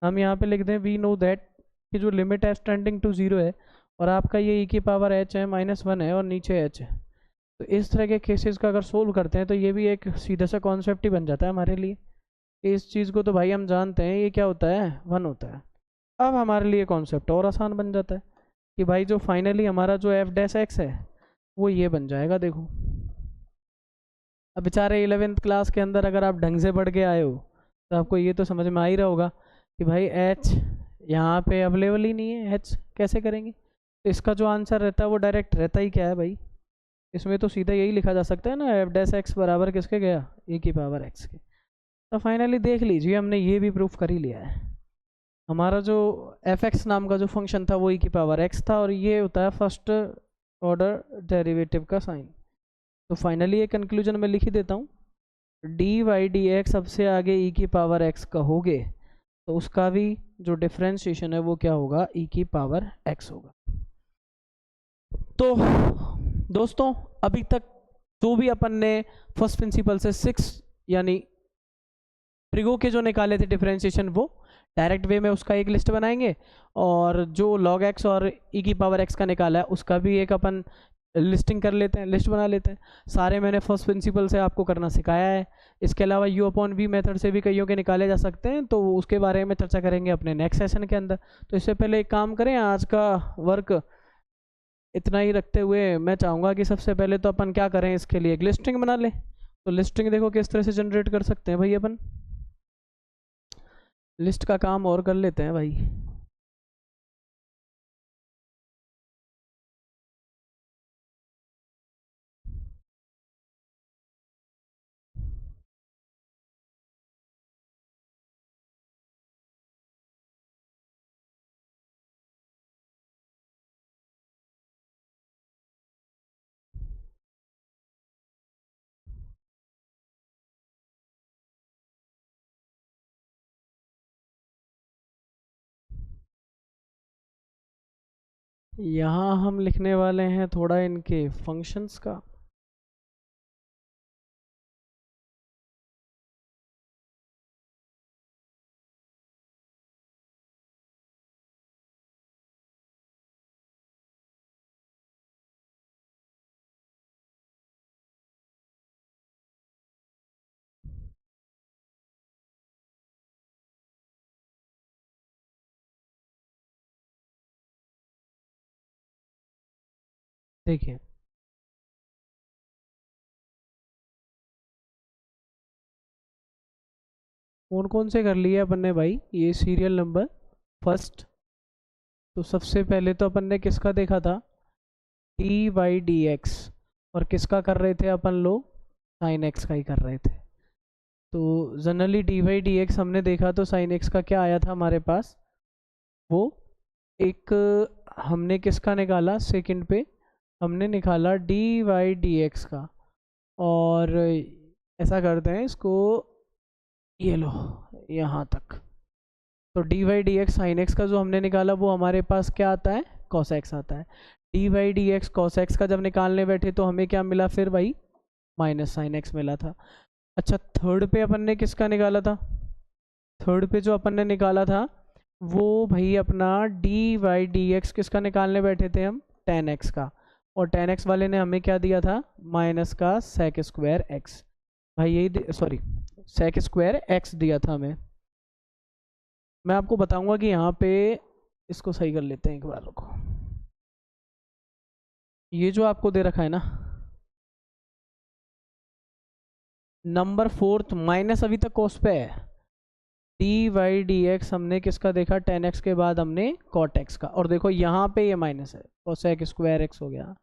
हम यहाँ पे लिख दें वी नो दैट कि जो लिमिट है टेंडिंग टू 0 है, और आपका ये e की पावर h है -1 है, और नीचे h है। तो इस तरह के केसेस का अगर सोल्व करते हैं तो ये भी एक सीधा सा कॉन्सेप्ट ही बन जाता है हमारे लिए। इस चीज़ को तो भाई हम जानते हैं ये क्या होता है, 1 होता है। अब हमारे लिए कॉन्सेप्ट और आसान बन जाता है कि भाई जो फाइनली हमारा जो एफ डैश एक्स है वो ये बन जाएगा। देखो अब बेचारे 11th क्लास के अंदर अगर आप ढंग से पढ़ के आए हो तो आपको ये तो समझ में आ ही रहा होगा कि भाई एच यहाँ पे अवेलेबल ही नहीं है, एच कैसे करेंगे। तो इसका जो आंसर रहता है वो डायरेक्ट रहता ही क्या है भाई, इसमें तो सीधा यही लिखा जा सकता है ना, एफ डैश एक्स बराबर किसके गया, e की पावर एक्स के। तो फाइनली देख लीजिए हमने ये भी प्रूफ कर ही लिया है। हमारा जो एफ एक्स नाम का जो फंक्शन था वो e की पावर एक्स था, और ये होता है फर्स्ट ऑर्डर डेरिवेटिव का साइन। तो फाइनली ये कंक्लूजन में लिख ही देता हूँ, डी वाई डी एक्स सबसे आगे e की पावर एक्स कहोगे तो उसका भी जो डिफ्रेंशिएशन है वो क्या होगा, e की पावर एक्स होगा। तो दोस्तों अभी तक जो भी अपन ने फर्स्ट प्रिंसिपल से 6 यानी ट्रिगो के जो निकाले थे डिफरेंशिएशन वो डायरेक्ट वे में उसका एक लिस्ट बनाएंगे, और जो log x और e की पावर x का निकाला है उसका भी एक अपन लिस्टिंग कर लेते हैं, लिस्ट बना लेते हैं। सारे मैंने फर्स्ट प्रिंसिपल से आपको करना सिखाया है। इसके अलावा यू अपॉन वी मेथड से भी कईयों के निकाले जा सकते हैं, तो उसके बारे में चर्चा करेंगे अपने नेक्स्ट सेशन के अंदर। तो इससे पहले एक काम करें, आज का वर्क इतना ही रखते हुए मैं चाहूँगा कि सबसे पहले तो अपन क्या करें, इसके लिए एक लिस्टिंग बना लें। तो लिस्टिंग देखो किस तरह से जनरेट कर सकते हैं भाई, अपन लिस्ट का काम और कर लेते हैं भाई। यहाँ हम लिखने वाले हैं थोड़ा इनके फंक्शंस का। देखिए कौन कौन से कर लिए अपन ने भाई, ये सीरियल नंबर फर्स्ट। तो सबसे पहले तो अपन ने किसका देखा था, डी वाई डी एक्स, और किसका कर रहे थे अपन लोग, साइन एक्स का ही कर रहे थे। तो generally d y d x हमने देखा, तो साइन एक्स का क्या आया था हमारे पास, वो एक हमने किसका निकाला, सेकंड पे हमने निकाला डी वाई डी एक्स का। और ऐसा करते हैं इसको, ये लो यहाँ तक। तो d y d x sine x का जो हमने निकाला वो हमारे पास क्या आता है, कॉस एक्स आता है। D y d x cos x का जब निकालने बैठे तो हमें क्या मिला फिर भाई, माइनस साइन एक्स मिला था। अच्छा थर्ड पे अपन ने किसका निकाला था, थर्ड पे जो अपन ने निकाला था वो भाई अपना डी वाई डी एक्स किसका निकालने बैठे थे हम, टेन एक्स का। और टेन एक्स वाले ने हमें क्या दिया था, माइनस का सेक स्क्वायर एक्स। भाई यही सॉरी, सेक स्क्वायर एक्स दिया था हमें। मैं आपको बताऊंगा कि यहाँ पे इसको सही कर लेते हैं एक बार, रुको। ये जो आपको दे रखा है ना नंबर फोर्थ, माइनस अभी तक कॉस पे है। डी वाई डी एक्स हमने किसका देखा, टेन एक्स के बाद हमने कॉट एक्स का, और देखो यहाँ पे ये माइनस है, कोसेक स्क्वायर एक्स हो गया।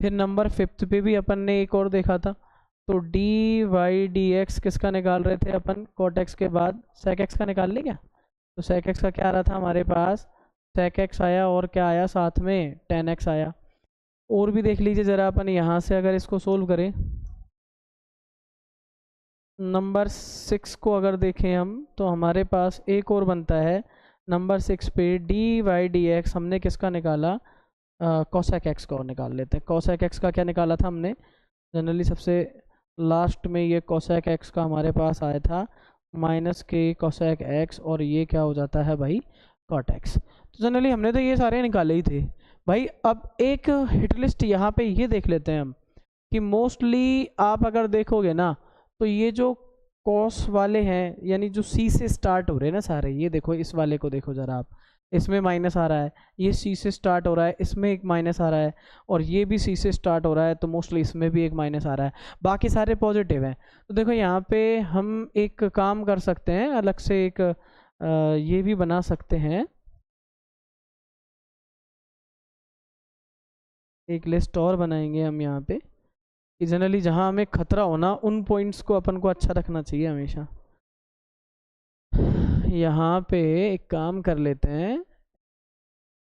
फिर नंबर फिफ्थ पे भी अपन ने एक और देखा था, तो डी वाई डी एक्स किसका निकाल रहे थे अपन, कॉट एक्स के बाद सेक एक्स का निकाल लिया क्या। तो सेक एक्स का क्या आ रहा था हमारे पास, सेक एक्स आया, और क्या आया साथ में, टेन एक्स आया। और भी देख लीजिए ज़रा, अपन यहाँ से अगर इसको सोल्व करें, नंबर सिक्स को अगर देखें हम तो हमारे पास एक और बनता है। नंबर सिक्स पे डी वाई डी एक्स हमने किसका निकाला, कॉसेक एक्स का, और निकाल लेते हैं। कॉसेक एक्स का क्या निकाला था हमने, जनरली सबसे लास्ट में ये कॉसेक एक्स का हमारे पास आया था माइनस के कॉसेक एक्स, और ये क्या हो जाता है भाई, कॉट एक्स। तो जनरली हमने तो ये सारे निकाले ही थे भाई। अब एक हिट लिस्ट यहाँ पे ये देख लेते हैं हम कि मोस्टली आप अगर देखोगे ना, तो ये जो कॉस वाले हैं, यानी जो सी से स्टार्ट हो रहे हैं ना सारे, ये देखो इस वाले को देखो ज़रा आप, इसमें माइनस आ रहा है, ये सी से स्टार्ट हो रहा है, इसमें एक माइनस आ रहा है, और ये भी सी से स्टार्ट हो रहा है, तो मोस्टली इसमें भी एक माइनस आ रहा है, बाकी सारे पॉजिटिव हैं। तो देखो यहाँ पे हम एक काम कर सकते हैं, अलग से एक ये भी बना सकते हैं, एक लिस्ट और बनाएंगे हम यहाँ पे, कि जनरली जहाँ हमें खतरा होना उन पॉइंट्स को अपन को अच्छा रखना चाहिए हमेशा। यहाँ पे एक काम कर लेते हैं,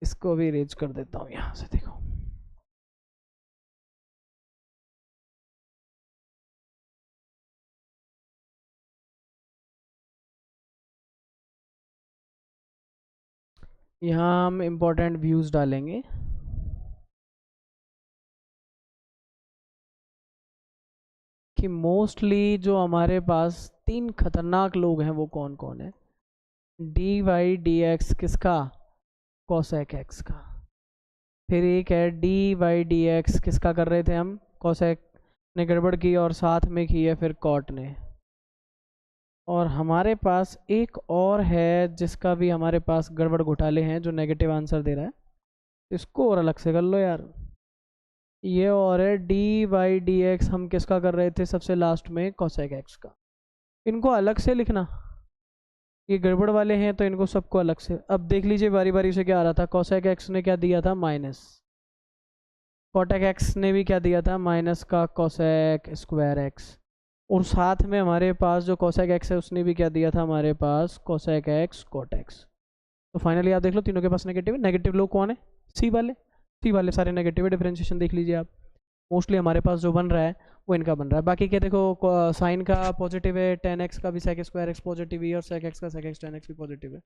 इसको भी इरेज कर देता हूँ यहाँ से, देखो यहाँ हम इम्पोर्टेंट व्यूज डालेंगे। कि मोस्टली जो हमारे पास तीन खतरनाक लोग हैं वो कौन कौन है, डी वाई डी एक्स किसका, कॉसेक एक्स का। फिर एक है डी वाई डी एक्स, किसका कर रहे थे हम, कोसेक ने गड़बड़ की और साथ में की है फिर कॉट ने। और हमारे पास एक और है जिसका भी हमारे पास गड़बड़ घोटाले हैं, जो नेगेटिव आंसर दे रहा है, इसको और अलग से कर लो यार। ये और है डी वाई डी एक्स, हम किसका कर रहे थे सबसे लास्ट में, कोसेक एक्स का। इनको अलग से लिखना, ये गड़बड़ वाले हैं तो इनको सबको अलग से। अब देख लीजिए बारी बारी से क्या आ रहा था, कोसेक एक्स ने क्या दिया था, माइनस, कोटेक एक्स ने भी क्या दिया था, माइनस का कोसेक स्क्वायर एक्स, और साथ में हमारे पास जो कोसेक एक्स है उसने भी क्या दिया था हमारे पास, कोसेक एक्स कोट एक्स। तो फाइनली आप देख लो तीनों के पास नेगेटिव है। नेगेटिव लोग कौन है, सी वाले सारे नेगेटिव है। डिफरेंशिएशन देख लीजिए आप, मोस्टली हमारे पास जो बन रहा है वो इनका बन रहा है। बाकी क्या देखो, साइन का पॉजिटिव है, टेन एक्स का भी सेक स्क्वायर एक्स पॉजिटिव है, और सेक एक्स का सेक एक्स टेन एक्स भी पॉजिटिव है।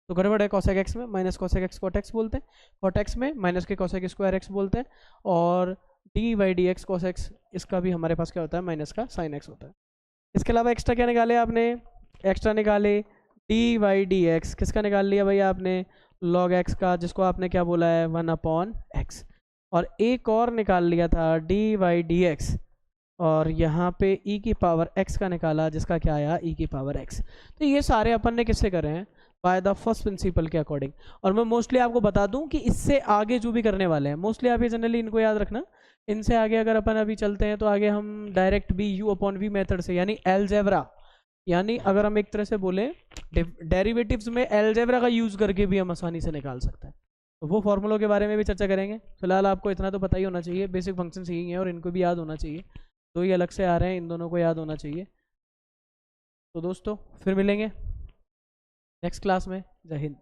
तो गड़बड़ है कोसेक एक्स में, minus cosec x cot x बोलते हैं, कोट एक्स में माइनस के कोसेक स्क्वायर एक्स बोलते हैं, और d y d x cos x, इसका भी हमारे पास क्या होता है, माइनस का साइन एक्स होता है। इसके अलावा एक्स्ट्रा क्या निकाले आपने, एक्स्ट्रा निकाले डी वाई डी एक्स, किसका निकाल लिया भाई आपने, लॉग एक्स का, जिसको आपने क्या बोला है, 1/x। और एक और निकाल लिया था डी वाई डी एक्स, और यहाँ पे e की पावर x का निकाला, जिसका क्या आया, e की पावर x। तो ये सारे अपन ने किससे करे हैं, बाय द फर्स्ट प्रिंसिपल के अकॉर्डिंग। और मैं मोस्टली आपको बता दूं कि इससे आगे जो भी करने वाले हैं, मोस्टली आप ये जनरली इनको याद रखना, इनसे आगे अगर अपन अभी चलते हैं तो आगे हम डायरेक्ट भी u अपॉन v मेथड से, यानी एलजेब्रा, यानी अगर हम एक तरह से बोले डेरिवेटिव्स में एलजेब्रा का यूज़ करके भी हम आसानी से निकाल सकते हैं। तो वो फॉर्मूलों के बारे में भी चर्चा करेंगे। फिलहाल आपको इतना तो पता ही होना चाहिए, बेसिक फंक्शन यही हैं और इनको भी याद होना चाहिए। दो ही अलग से आ रहे हैं, इन दोनों को याद होना चाहिए। तो दोस्तों फिर मिलेंगे नेक्स्ट क्लास में। जय हिंद।